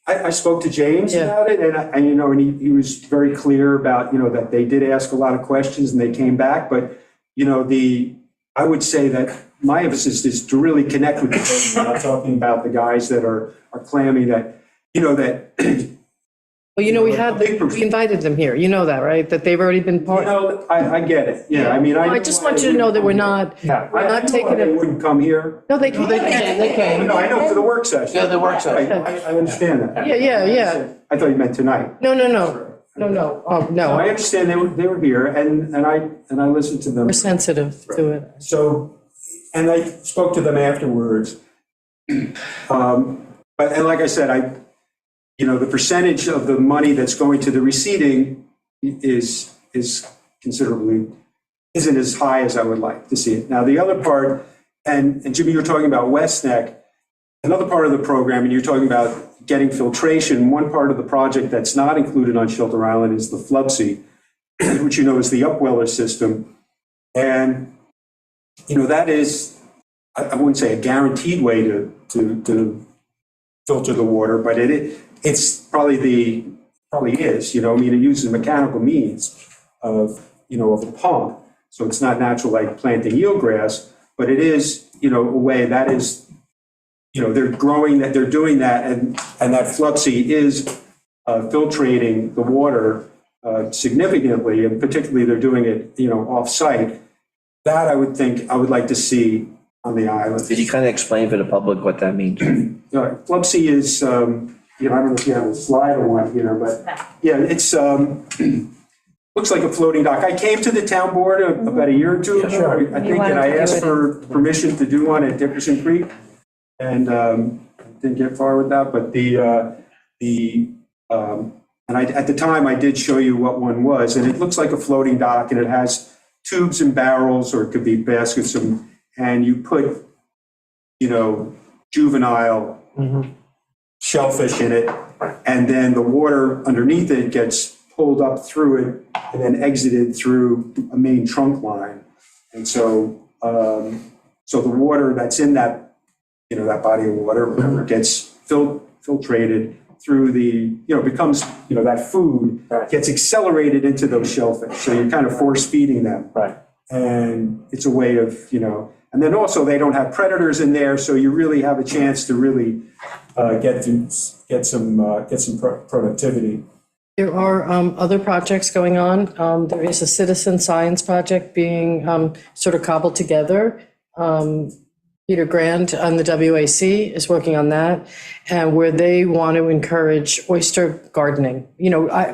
I spoke to James Yeah. about it, and he was very clear about, that they did ask a lot of questions and they came back, but, I would say that my emphasis is to really connect with the people. I'm not talking about the guys that are clamming that, that, Well, we invited them here, you know that, right? That they've already been part. I get it, yeah, I mean, I just want you to know that we're not taking They it. wouldn't come here. No, they can. They came. No, I know, for the work session. Yeah, the work session. I understand that. Yeah. I thought you meant tonight. No. Oh, So no. I understand they were here, and I listened to them. We're sensitive to it. So, and I spoke to them afterwards. But like I said, the percentage of the money that's going to the reseeding is considerably, isn't as high as I would like to see it. Now, the other part, and Jimmy, you're talking about West Neck, another part of the program, and you're talking about getting filtration. One part of the project that's not included on Shelter Island is the Flubsy, which is the upweller system. And, that is, I wouldn't say a guaranteed way to filter the water, but it's probably is, it uses mechanical means of a pump. So it's not natural like planting eelgrass, but it is, a way that is, they're growing that, they're doing that, and that Flubsy is filtrating the water significantly, and particularly they're doing it, off-site. That I would like to see on the island. Could you kind of explain for the public what that means? Flubsy is, I don't know if you have a slide or one here, but yeah, it's, looks like a floating dock. I came to the town board about a year or two ago, I think, and I asked for permission to do one at Dickerson Creek. And didn't get far with that, but and at the time, I did show you what one was, and it looks like a floating dock, and it has tubes and barrels, or it could be baskets, and you put, juvenile shellfish in it, and then the water underneath it gets pulled up through it and then exited through a main trunk line. And so, so the water that's in that, that body of water, whatever, gets filtrated through the, becomes, that food gets accelerated into those shellfish. So you're kind of force feeding them. Right. And it's a way of, and then also they don't have predators in there, so you really have a chance to really get some productivity. There are other projects going on. There is a citizen science project being sort of cobbled together. Peter Grant on the WAC is working on that, and where they want to encourage oyster gardening,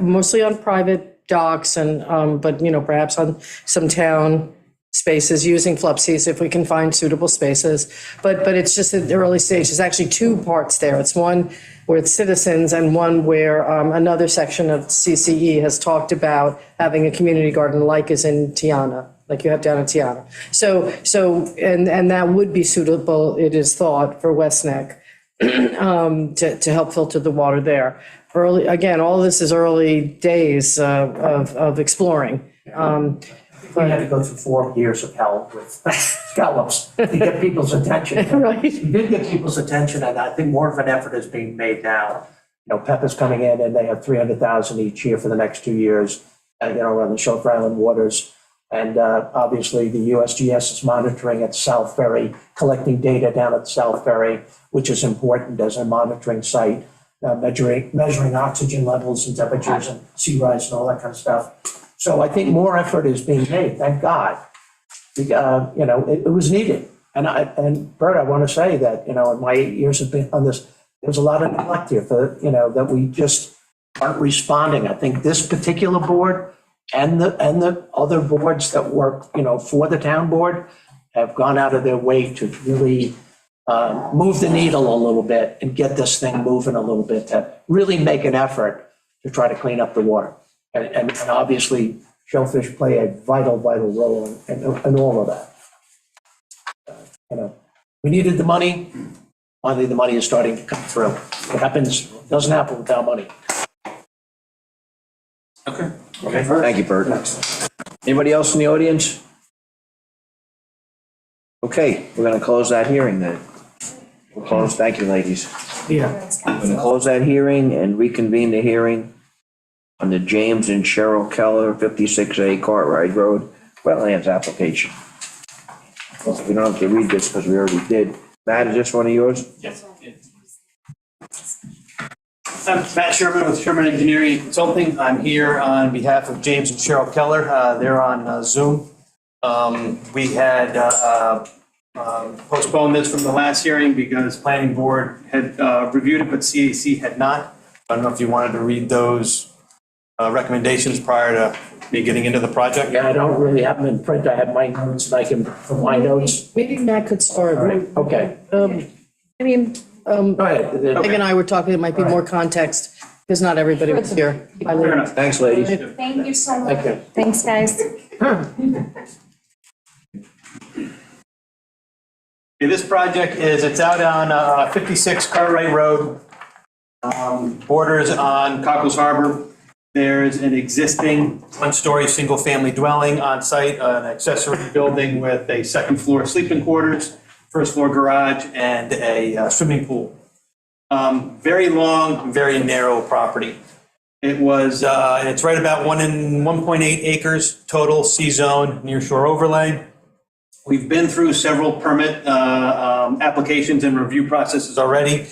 mostly on private docks and, but, perhaps on some town spaces using Flupsies if we can find suitable spaces. But it's just at the early stage. There's actually two parts there. It's one where it's citizens and one where another section of CCE has talked about having a community garden like is in Tiana, like you have down in Tiana. So and that would be suitable, it is thought, for West Neck to help filter the water there. Again, all this is early days of exploring. We had to go through 4 years of hell with scallops to get people's attention. Right. We did get people's attention, and I think more of an effort is being made now. PEPA's coming in, and they have 300,000 each year for the next 2 years, around the Shelter Island waters. And obviously, the USGS is monitoring at South Ferry, collecting data down at South Ferry, which is important as a monitoring site, measuring oxygen levels and temperatures and sea rise and all that kind of stuff. So I think more effort is being made, thank God. It was needed. And Bert, I want to say that, in my 8 years of being on this, there's a lot of neglect here that we just aren't responding. I think this particular board and the other boards that work, for the town board have gone out of their way to really move the needle a little bit and get this thing moving a little bit, to really make an effort to try to clean up the water. And obviously, shellfish play a vital role in all of that. We needed the money. Finally, the money is starting to come through. It doesn't happen without money. Okay, thank you, Bert. Anybody else in the audience? Okay, we're gonna close that hearing then. Thank you, ladies. Yeah. We're gonna close that hearing and reconvene the hearing on the James and Cheryl Keller 56A Cartwright Road wetlands application. We don't have to read this because we already did. Matt, is this one of yours? Yes. I'm Matt Sherman with Sherman Engineering Consulting. I'm here on behalf of James and Cheryl Keller. They're on Zoom. We had postponed this from the last hearing because Planning Board had reviewed it, but CAC had not. I don't know if you wanted to read those recommendations prior to me getting into the project. Yeah, I don't really have them in print. I have my notes, and I can, from my notes. Maybe Matt could start. Okay. Go ahead. Meg and I were talking, it might be more context, because not everybody was here. Fair enough. Thanks, ladies. Thank you so much. Thank you. Thanks, guys. This project it's out on 56 Cartwright Road, borders on Cockles Harbor. There's an existing one-story single-family dwelling on site, an accessory building with a second-floor sleeping quarters, first-floor garage, and a swimming pool. Very long, very narrow property. It was, it's right about 1.8 acres total, C-zone, near shore overlay. We've been through several permit applications and review processes already.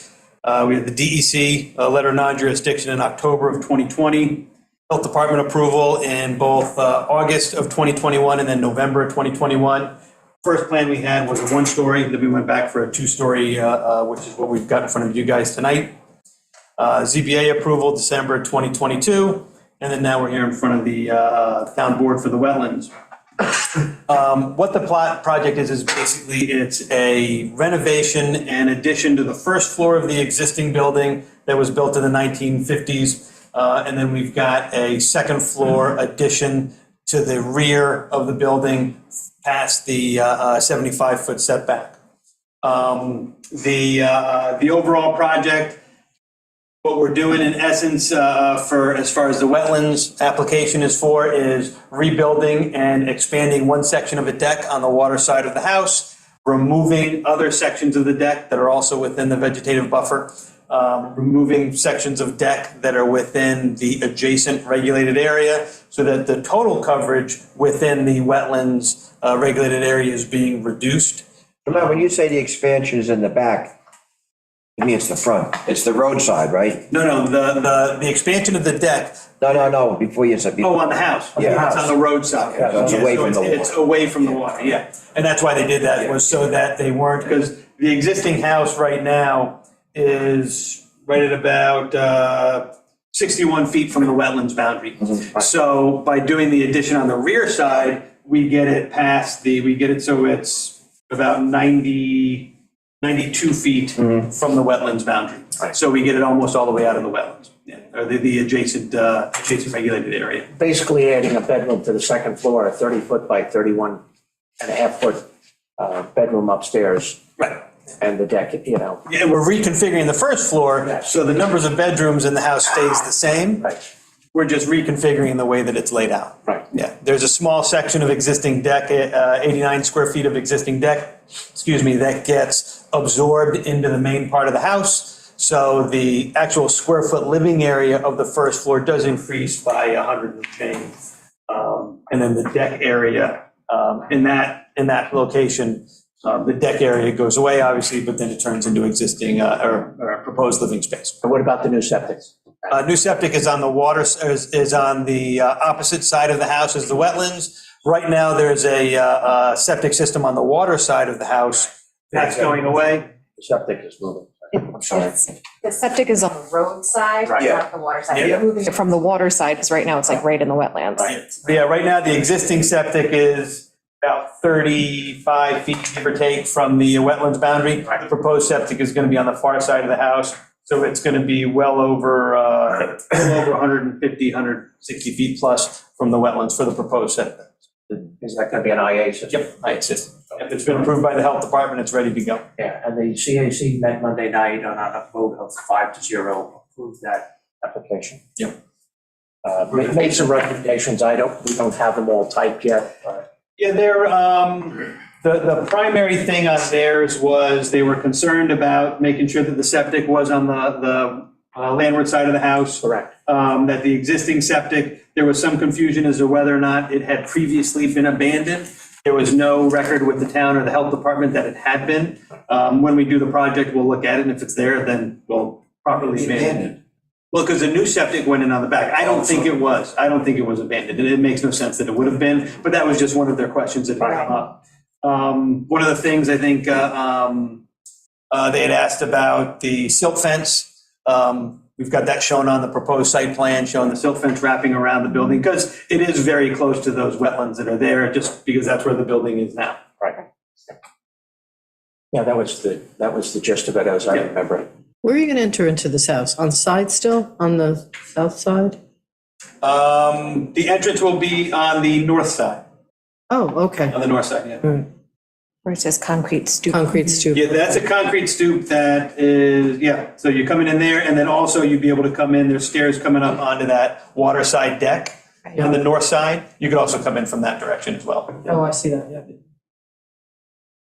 We had the DEC letter of non-jurisdiction in October of 2020, Health Department approval in both August of 2021 and then November of 2021. First plan we had was a one-story, then we went back for a two-story, which is what we've got in front of you guys tonight. ZBA approval, December 2022, and then now we're here in front of the town board for the wetlands. What the project is basically it's a renovation and addition to the first floor of the existing building that was built in the 1950s. And then we've got a second floor addition to the rear of the building past the 75-foot setback. The overall project, what we're doing in essence for as far as the wetlands application is for is rebuilding and expanding one section of a deck on the water side of the house, removing other sections of the deck that are also within the vegetative buffer, removing sections of deck that are within the adjacent regulated area so that the total coverage within the wetlands regulated area is being reduced. So now, when you say the expansion is in the back, I mean, it's the front, it's the roadside, right? No, the expansion of the deck. No, before you said. Oh, on the house. Yeah. It's on the roadside. Yeah, so it's away from the water. It's away from the water, yeah. And that's why they did that, was so that they weren't, because the existing house right now is right at about 61 feet from the wetlands boundary. So by doing the addition on the rear side, we get it so it's about 92 feet from the wetlands boundary. So we get it almost all the way out of the wetlands, or the adjacent regulated area. Basically adding a bedroom to the second floor, a 30-foot by 31.5-foot bedroom upstairs. Right. And the deck, you know. Yeah, and we're reconfiguring the first floor, so the numbers of bedrooms in the house stays the same. Right. We're just reconfiguring the way that it's laid out. Right. Yeah, there's a small section of existing deck, 89 square feet of existing deck, that gets absorbed into the main part of the house. So the actual square foot living area of the first floor does increase by 100 and change. And then the deck area, in that location, the deck area goes away, obviously, but then it turns into existing or proposed living space. And what about the new septic? New septic is on the water, is on the opposite side of the house as the wetlands. Right now, there's a septic system on the water side of the house. That's going away. The septic is moving. I'm sorry. The septic is on the road side, Right. not the water side. Yeah. You're moving it from the water side, because right now it's like right in the wetlands. Yeah, right now, the existing septic is about 35 feet, give or take, from the wetlands boundary. The proposed septic is going to be on the far side of the house, so it's going to be well over 150, 160 feet plus from the wetlands for the proposed septic. Is that going to be an IA system? Yep, IA system. If it's been approved by the health department, it's ready to go. Yeah, and the CAC met Monday night on a vote of 5-0, approved that application. Yep. Made some recommendations. We don't have them all typed yet, but. Yeah, the primary thing on theirs was they were concerned about making sure that the septic was on the landward side of the house. Correct. That the existing septic, there was some confusion as to whether or not it had previously been abandoned. There was no record with the town or the health department that it had been. When we do the project, we'll look at it, and if it's there, then we'll properly abandon it. Well, because the new septic went in on the back. I don't think it was abandoned, and it makes no sense that it would have been, but that was just one of their questions that had come up. One of the things I think they had asked about the silt fence. We've got that shown on the proposed site plan, showing the silt fence wrapping around the building, because it is very close to those wetlands that are there, just because that's where the building is now. Right. Yeah, that was the gist of it, as I remember it. Where are you going to enter into this house? On the side still? On the south side? The entrance will be on the north side, Oh, okay. on the north side, yeah. Where it says concrete stoop. Concrete stoop. Yeah, that's a concrete stoop that is, so you're coming in there, and then also you'd be able to come in, there's stairs coming up onto that water side deck on the north side. You could also come in from that direction as well. Oh, I see that, yeah.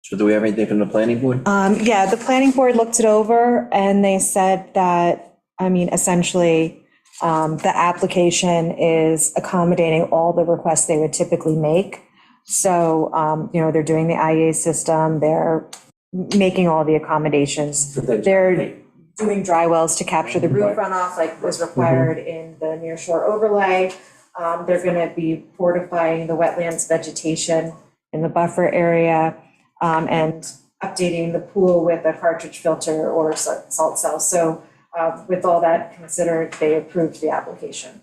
So do we have anything from the planning board? Yeah, the planning board looked it over and they said that, essentially, the application is accommodating all the requests they would typically make. So, they're doing the IA system, they're making all the accommodations. They're doing dry wells to capture the roof runoff like was required in the near shore overlay. They're gonna be fortifying the wetlands vegetation in the buffer area, and updating the pool with a cartridge filter or salt cell. So with all that considered, they approved the application.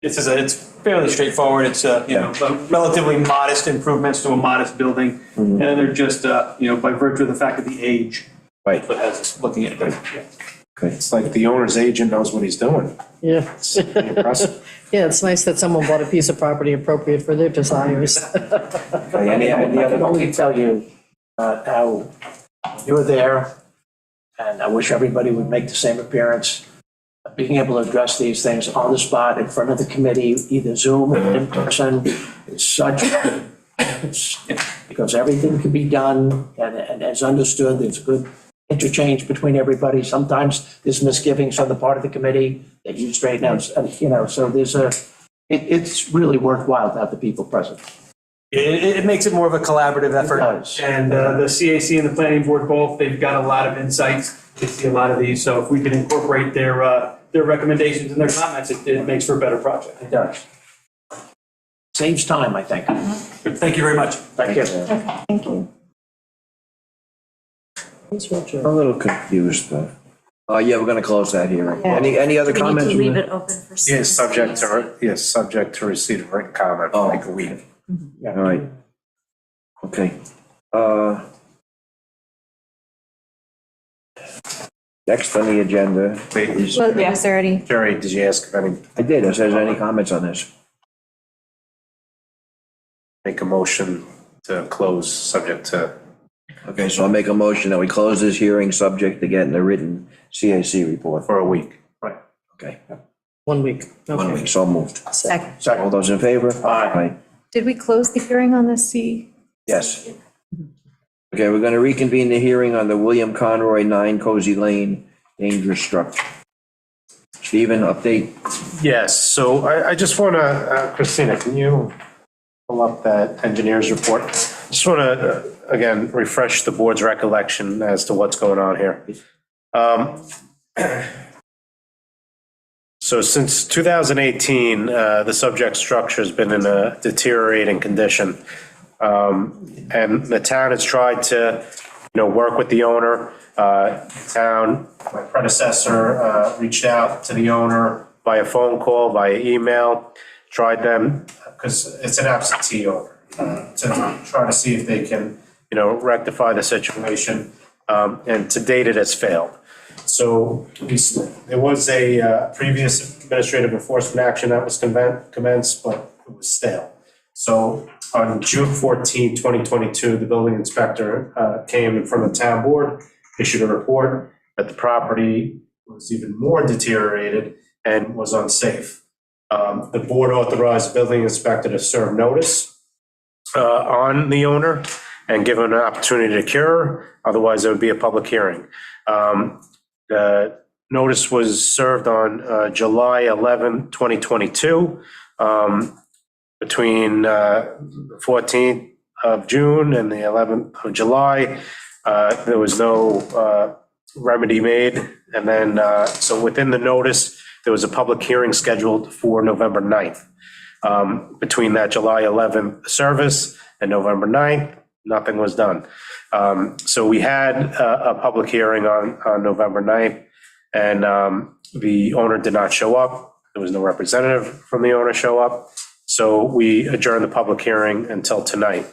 It's fairly straightforward. It's, relatively modest improvements to a modest building. And they're just, by virtue of the fact of the age. Right. But as it's looking at it. It's like the owner's agent knows what he's doing. Yeah. It's pretty impressive. Yeah, it's nice that someone bought a piece of property appropriate for their desires. Okay, any I other can only tell you how you were there, and I wish everybody would make the same appearance. Being able to address these things on the spot in front of the committee, either Zoom or in person, is such, because everything can be done and it's understood, there's good interchange between everybody. Sometimes there's misgivings on the part of the committee that you straighten out, and, so it's really worthwhile to have the people present. It makes it more of a collaborative effort. It does. And the CAC and the planning board both, they've got a lot of insights. They see a lot of these. So if we can incorporate their recommendations and their comments, it makes for a better project. It does. Saves time, I think. Thank you very much. Thank you. Thank you. I'm a little confused, but, yeah, we're gonna close that hearing. Any other Do we need comments? to leave it open for? Yes, subject to receipt of written comment, Oh. like a week. All right. Okay. Next on the agenda Wait, is, Well, yes, already. Jerry, did you ask if any, I did, it says any comments on this? make a motion to close, subject to, Okay, so I'll make a motion that we close this hearing, subject to getting the written CAC report. for a week? Okay, 1 week. 1 Okay. week, so moved. Second. All those in favor? Aye. Did we close the hearing on the C? Yes. Okay, we're gonna reconvene the hearing on the William Conroy 9 Cozy Lane dangerous structure. Stephen, update? Yes, so I just want to, Christina, can you pull up that engineer's report? Just want to, again, refresh the board's recollection as to what's going on here. So since 2018, the subject structure has been in a deteriorating condition. And the town has tried to, work with the owner. Town, my predecessor, reached out to the owner via phone call, via email, tried them, because it's an absentee owner, to try to see if they can, rectify the situation. And to date, it has failed. So there was a previous administrative enforcement action that was commenced, but it was stale. So on June 14, 2022, the building inspector came in front of the town board, issued a report that the property was even more deteriorated and was unsafe. The board authorized the building inspector to serve notice on the owner and give him an opportunity to cure, otherwise there would be a public hearing. The notice was served on July 11, 2022. Between the 14th of June and the 11th of July, there was no remedy made. And then, so within the notice, there was a public hearing scheduled for November 9th. Between that July 11th service and November 9th, nothing was done. So we had a public hearing on November 9th, and the owner did not show up. There was no representative from the owner show up. So we adjourned the public hearing until tonight.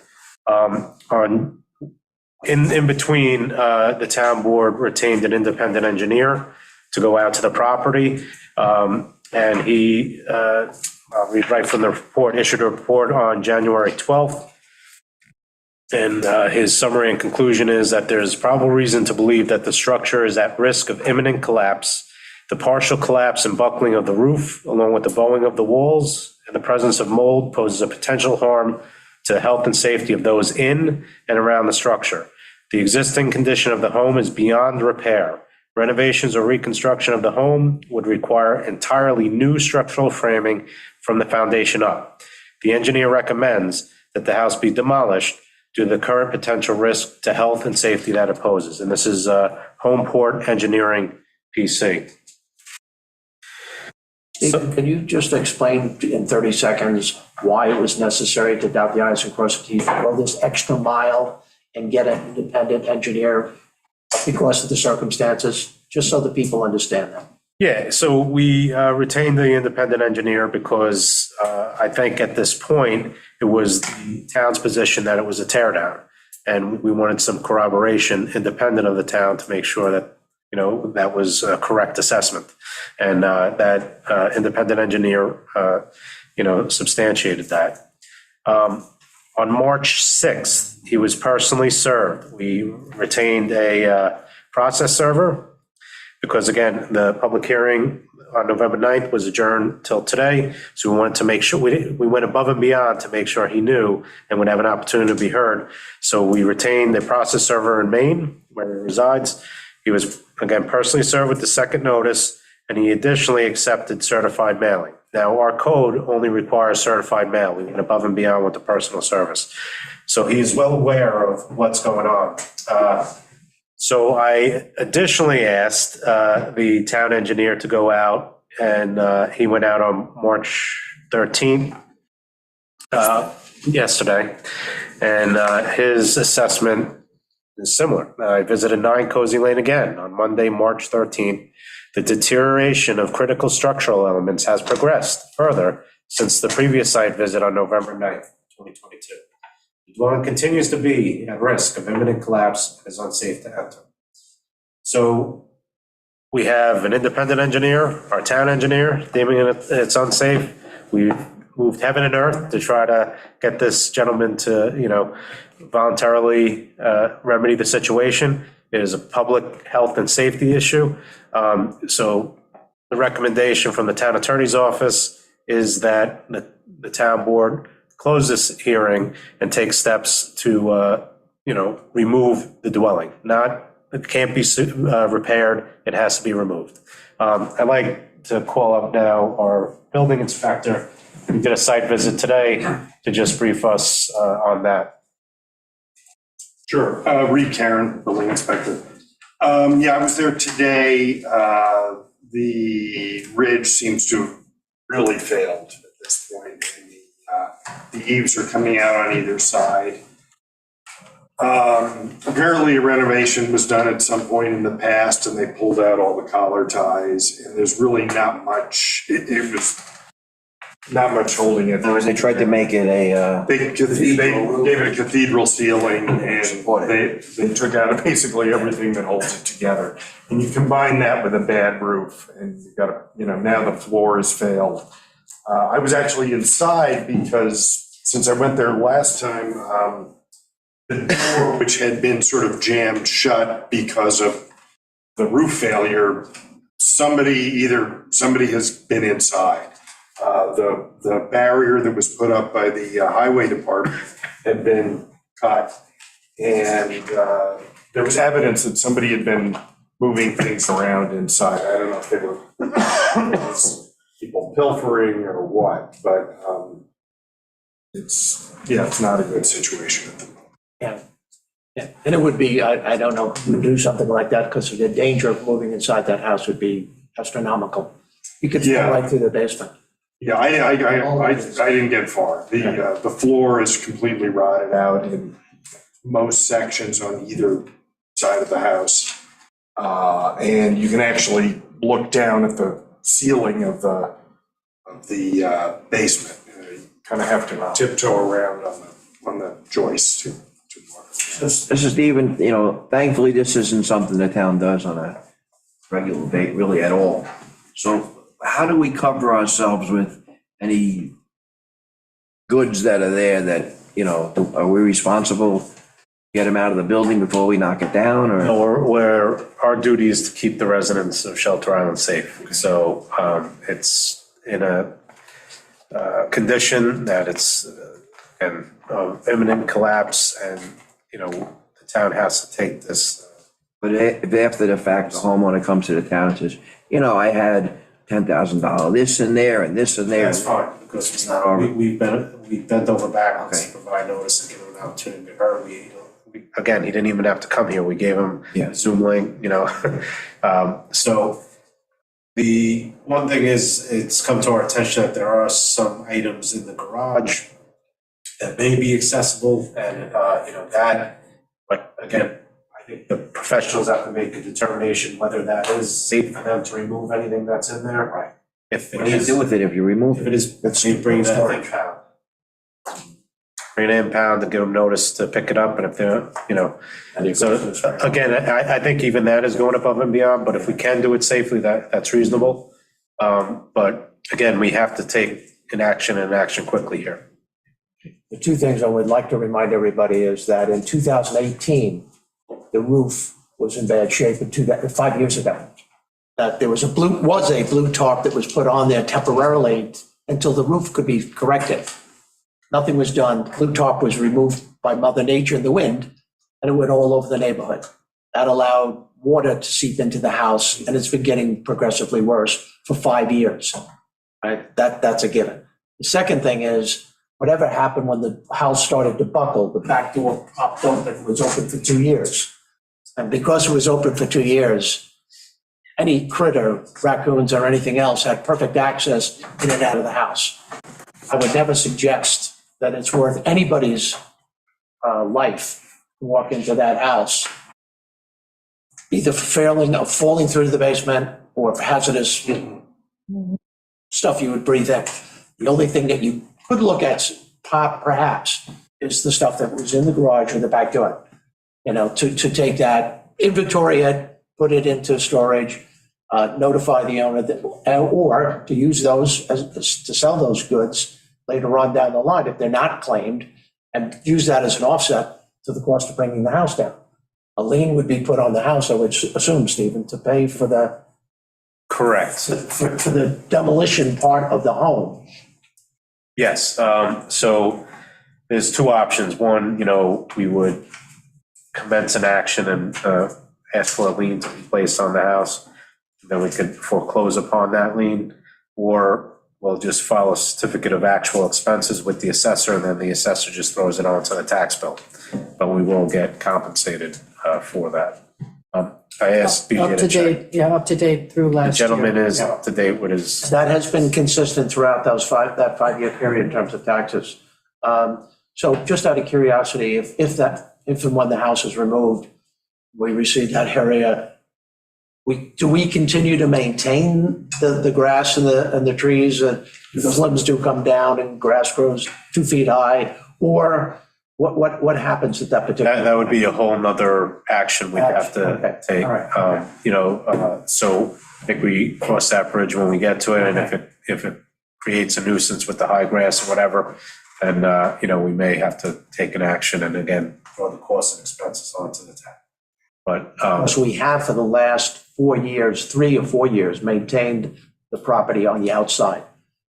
In between, the town board retained an independent engineer to go out to the property. And he, I'll read right from the report, issued a report on January 12th. And his summary and conclusion is that there's probable reason to believe that the structure is at risk of imminent collapse. The partial collapse and buckling of the roof, along with the bowing of the walls and the presence of mold, poses a potential harm to the health and safety of those in and around the structure. The existing condition of the home is beyond repair. Renovations or reconstruction of the home would require entirely new structural framing from the foundation up. The engineer recommends that the house be demolished due to the current potential risk to health and safety that it poses. And this is Homeport Engineering, PC. Stephen, can you just explain in 30 seconds why it was necessary to dot the i's and cross the t's, to go this extra mile and get an independent engineer because of the circumstances, just so the people understand that. Yeah, so we retained the independent engineer because I think at this point, it was the town's position that it was a tear down. And we wanted some corroboration independent of the town to make sure that, that was a correct assessment. And that independent engineer, substantiated that. On March 6th, he was personally served. We retained a process server because, again, the public hearing on November 9th was adjourned till today. So we wanted to make sure, we went above and beyond to make sure he knew and would have an opportunity to be heard. So we retained the process server in Maine, where he resides. He was, again, personally served with the second notice, and he additionally accepted certified mailing. Now, our code only requires certified mail. We went above and beyond with the personal service. So he's well aware of what's going on. So I additionally asked the town engineer to go out, and he went out on March 13th, yesterday, and his assessment is similar. I visited 9 Cozy Lane again on Monday, March 13th. The deterioration of critical structural elements has progressed further since the previous site visit on November 9th, 2022. The dwelling continues to be at risk of imminent collapse and is unsafe to enter. So we have an independent engineer, our town engineer, deeming it's unsafe. We've moved heaven and earth to try to get this gentleman to, voluntarily remedy the situation. It is a public health and safety issue. So the recommendation from the town attorney's office is that the town board close this hearing and take steps to, remove the dwelling. It can't be repaired, it has to be removed. I'd like to call up now our building inspector, who did a site visit today, to just brief us on that. Sure. Reed Karen, building inspector. I was there today. The ridge seems to have really failed at this point. And the eaves are coming out on either side. Apparently a renovation was done at some point in the past and they pulled out all the collar ties, and there's really not much, it was not much holding it. In other words, they tried to make it a, They gave it a cathedral ceiling, and they took out basically everything that holds it together. And you combine that with a bad roof, and you got now the floor has failed. I was actually inside because since I went there last time, the door, which had been sort of jammed shut because of the roof failure, somebody has been inside. The barrier that was put up by the highway department had been cut, and there was evidence that somebody had been moving things around inside. I don't know if they were people pilfering or what, but it's not a good situation at the moment. Yeah, and it would be, I don't know who would do something like that, because the danger of moving inside that house would be astronomical. You could fall right through the basement. Yeah, I didn't get far. The floor is completely rotted out in most sections on either side of the house. And you can actually look down at the ceiling of the basement. You kind of have to tiptoe around on the joist to this is even, thankfully, this isn't something the town does on a regular day, really at all. So how do we cover ourselves with any goods that are there that, are we responsible to get them out of the building before we knock it down, or? Where our duty is to keep the residents of Shelter Island safe. So it's in a condition that it's an imminent collapse, and, the town has to take this. But if after the fact, the homeowner comes to the town and says, I had $10,000, this and there, and this and there. That's fine, because it's not, we bent over backwards to provide notice and give him an opportunity to be heard. Again, he didn't even have to come here. We gave him a Zoom link, So the one thing is, it's come to our attention that there are some items in the garage that may be accessible, and, that, but again, I think the professionals have to make a determination whether that is safe for them to remove anything that's in there. Right. If it What do you is, do with it if you remove if it? it is, let's bring that impound. Bring an impound and give them notice to pick it up, and if they're, so, again, I think even that is going above and beyond, but if we can do it safely, that's reasonable. But again, we have to take an action quickly here. The two things I would like to remind everybody is that in 2018, the roof was in bad shape 5 years ago. That there was a blue tarp that was put on there temporarily until the roof could be corrected. Nothing was done. Blue tarp was removed by Mother Nature in the wind, and it went all over the neighborhood. That allowed water to seep into the house, and it's been getting progressively worse for 5 years. Right? That's a given. The second thing is, whatever happened when the house started to buckle, the back door popped open, was open for 2 years. And because it was open for 2 years, any critter, raccoons or anything else, had perfect access in and out of the house. I would never suggest that it's worth anybody's life to walk into that house, either for falling through the basement or for hazardous stuff you would breathe in. The only thing that you could look at, perhaps, is the stuff that was in the garage or the backyard. To take that, inventory it, put it into storage, notify the owner, or to use those to sell those goods later on down the line if they're not claimed, and use that as an offset to the cost of bringing the house down. A lien would be put on the house, I would assume, Stephen, to pay for the Correct. for the demolition part of the home. Yes, so there's two options. One, we would commence an action and ask for a lien to be placed on the house. Then we could foreclose upon that lien, or we'll just file a certificate of actual expenses with the assessor, and then the assessor just throws it onto the tax bill. But we will get compensated for that. I asked BJ Up to date, up to date through The last year. gentleman is up to date with his, That has been consistent throughout that 5-year period in terms of taxes. So just out of curiosity, if and when the house is removed, we receive that area, do we continue to maintain the grass and the trees? The limbs do come down and grass grows 2 feet high, or what happens at that particular? that would be a whole nother action we'd have to Okay, take. all right, So I think we cross that bridge when we get to it, and if it creates a nuisance with the high grass or whatever, then, we may have to take an action and again, throw the costs and expenses onto the town. But, So we have for the last 4 years, 3 or 4 years, maintained the property on the outside.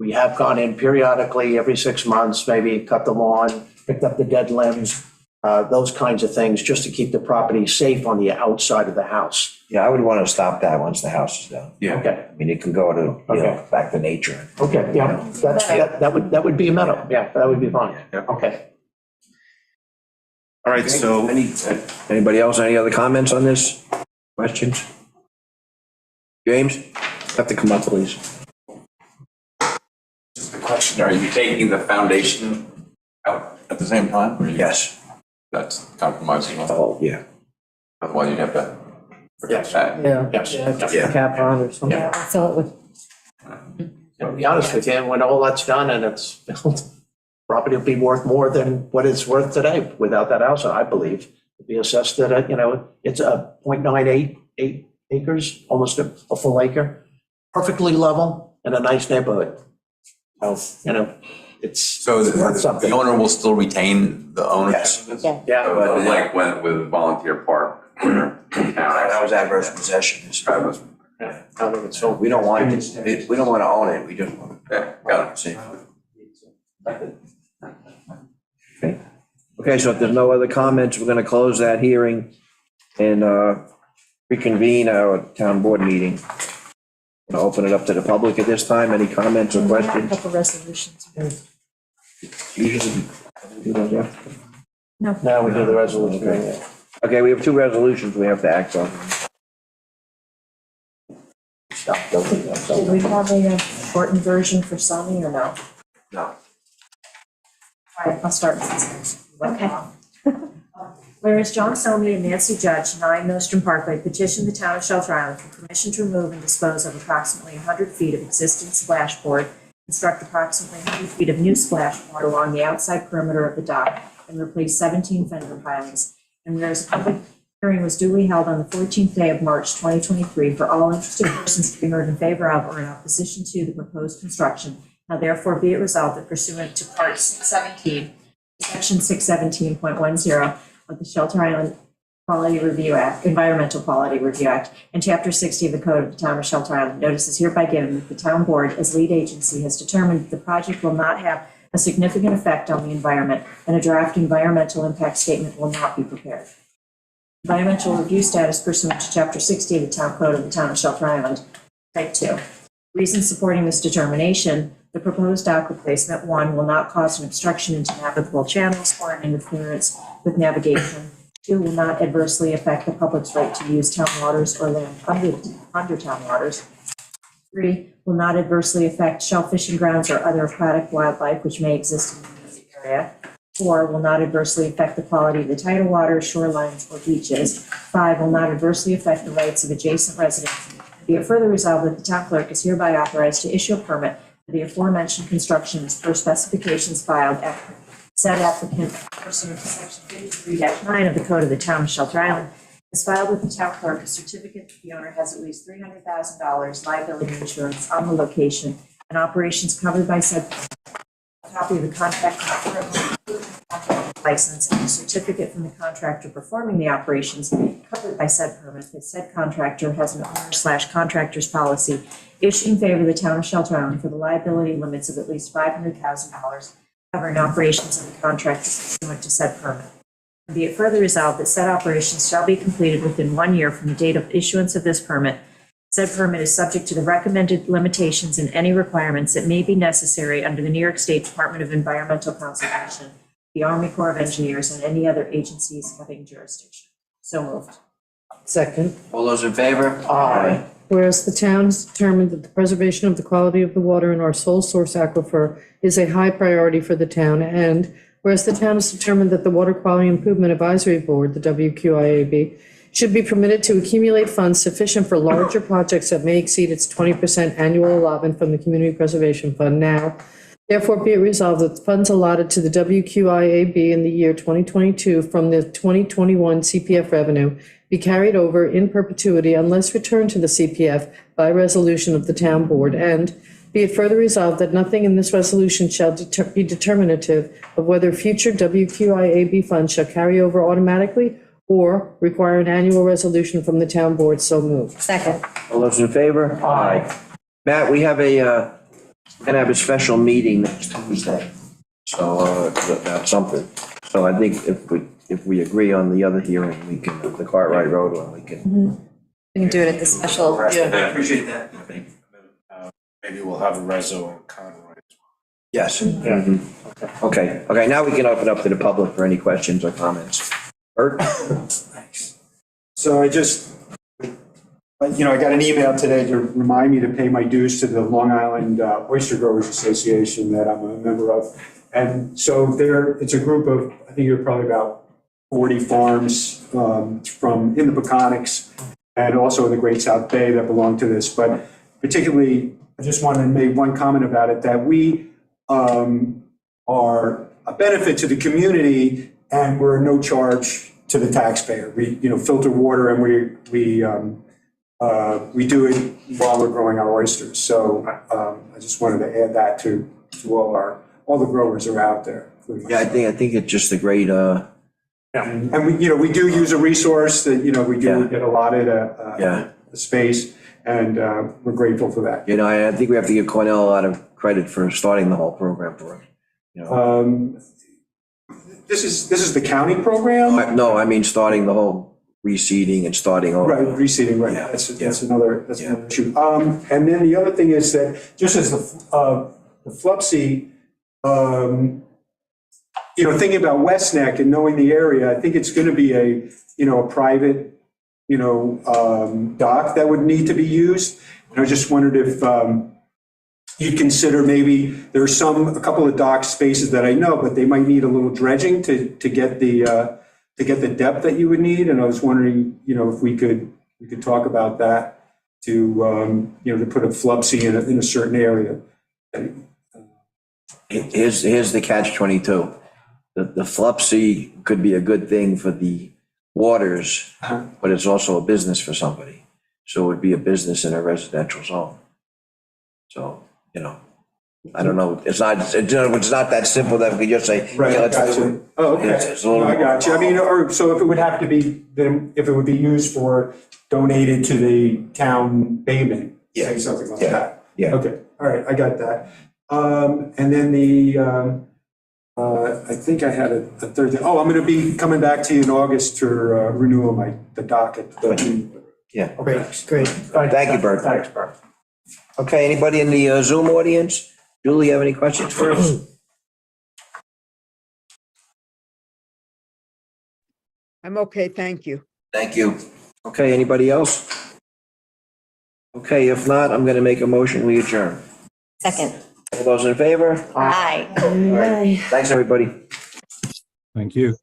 We have gone in periodically every 6 months, maybe cut the lawn, picked up the dead limbs, those kinds of things, just to keep the property safe on the outside of the house. Yeah, I would want to stop that once the house is done. yeah. Okay, I mean, it can go to, Okay. back to nature. okay, yeah, that would be a meadow, yeah, that would be fine, Yeah. okay. All right, so. Anybody else, any other comments on this? Questions? James, have to come up, please. Just a question, are you taking the foundation out at the same time? or you- Yes. That's compromising, Oh, yeah. otherwise you'd have to Yes. protect that. Yeah. Yes. Put Yeah. the cap on or something. Yeah, fill it with, To be honest with you, when all that's done and it's built, property will be worth more than what it's worth today without that house, I believe. It'd be assessed at, it's a 0.98 acres, almost a full acre, perfectly level in a nice neighborhood. So, it's. So it's worth the something. owner will still retain the ownership of this? Yeah, So like when with volunteer park. That was adverse possession. yeah, I think it's so. We don't want it, we don't want to own it, we just want Yeah, got it. to see. Okay, so if there's no other comments, we're going to close that hearing and reconvene our town board meeting. I'll open it up to the public at this time. Any comments or A questions? couple resolutions. Usually do those after. Now we do the resolution. Okay. Okay, we have 2 resolutions we have to act on. Stop, don't do that. Did we have a shortened version for Sunny or no? No. All right, I'll start with this. Okay. Whereas John Somey and Nancy Judge, 9 Nostrum Parkway, petitioned the town of Shelter Island for permission to remove and dispose of approximately 100 feet of existing splashboard, construct approximately 100 feet of new splashboard along the outside perimeter of the dock, and replace 17 fender pilings. And whereas a public hearing was duly held on the 14th day of March 2023 for all interested persons to be heard in favor of or in opposition to the proposed construction, now therefore be it resolved that pursuant to Part 617, Section 617.10 of the Shelter Island Quality Review Act, Environmental Quality Review Act, and Chapter 60 of the Code of the Town of Shelter Island, notice is hereby given that the town board, as lead agency, has determined that the project will not have a significant effect on the environment, and a draft environmental impact statement will not be prepared. Environmental review status pursuant to Chapter 60 of the Town Code of the Town of Shelter Island, Type 2. Reasons supporting this determination: the proposed dock replacement, 1, will not cause an obstruction into navigable channels or an interference with navigation. 2, will not adversely affect the public's right to use town waters or land under town waters. 3, will not adversely affect shellfishing grounds or other aquatic wildlife which may exist in the music area. 4, will not adversely affect the quality of the tidal waters, shorelines, or beaches. 5, will not adversely affect the rights of adjacent residents. Be it further resolved that the town clerk is hereby authorized to issue a permit for the aforementioned constructions per specifications filed after said applicant pursuant to Section 53-9 of the Code of the Town of Shelter Island is filed with the town clerk a certificate that the owner has at least $300,000 liability insurance on the location and operations covered by said a copy of the contract license and a certificate from the contractor performing the operations covered by said permit that said contractor has an owner/contractor's policy issued in favor of the town of Shelter Island for the liability limits of at least $500,000 covering operations of the contractor pursuant to said permit. And be it further resolved that said operations shall be completed within 1 year from the date of issuance of this permit. Said permit is subject to the recommended limitations and any requirements that may be necessary under the New York State Department of Environmental Conservation, the Army Corps of Engineers, and any other agencies having jurisdiction. So moved. Second. All those in favor? Aye. Whereas the town has determined that the preservation of the quality of the water in our sole source aquifer is a high priority for the town, and whereas the town has determined that the Water Quality Improvement Advisory Board, the WQIAB, should be permitted to accumulate funds sufficient for larger projects that may exceed its 20% annual allotment from the Community Preservation Fund now, therefore be it resolved that the funds allotted to the WQIAB in the year 2022 from the 2021 CPF revenue be carried over in perpetuity unless returned to the CPF by resolution of the town board, and be it further resolved that nothing in this resolution shall be determinative of whether future WQIAB funds shall carry over automatically or require an annual resolution from the town board. So moved. Second. All those in favor? Aye. Matt, we have we're gonna have a special meeting next Tuesday. So, that's something. So I think if we agree on the other hearing, we can, the Cartwright Road one, we can. We can do it at the special. Yeah. I appreciate that. Maybe we'll have a reso on Conroy. Yes. Mhm. Okay, now we can open up to the public for any questions or comments. Bert? Thanks. So I just, I got an email today to remind me to pay my dues to the Long Island Oyster Growers Association that I'm a member of. And so it's a group of, I think you're probably about 40 farms from in the Peconics and also in the Great South Bay that belong to this. But particularly, I just wanted to make one comment about it, that we are a benefit to the community and we're no charge to the taxpayer. We, filter water and we do it while we're growing our oysters. So I just wanted to add that to all the growers are out there. Yeah, I think it's just a great, And we do use a resource that, we do get allotted a space, and we're grateful for that. I think we have to give Cornell a lot of credit for starting the whole program for us. This is the county program? No, I mean, starting the whole reseeding and starting over. Right, reseeding, right. Yeah, That's another issue. And then the other thing is that just as the Flupsy, thinking about West Neck and knowing the area, I think it's going to be a private, dock that would need to be used. And I just wondered if you'd consider maybe there's a couple of dock spaces that I know, but they might need a little dredging to get the to get the depth that you would need, and I was wondering, if we could talk about that to, to put a flubsy in a certain area. Here's the catch 22. The flupsy could be a good thing for the waters, but it's also a business for somebody. So it would be a business in a residential zone. So, I don't know, it's not that simple that we could just say. Right, yeah, I let's got do you. it. Oh, okay. It's a little- I got you. I mean, or, so if it would have to be, then if it would be used for donated to the town payment, say something like Yeah. that. Yeah. Okay, all right, I got that. And then I think I had a third thing. Oh, I'm gonna be coming back to you in August for renewal the docket. Yeah. Great. Thank you, Bert. Thanks, Bert. Okay, anybody in the Zoom audience? Julie, you have any questions for us? I'm okay, thank you. Thank you. Okay, anybody else? Okay, if not, I'm gonna make a motion, we adjourn. Second. All those in favor? Aye. Thanks, everybody. Thank you.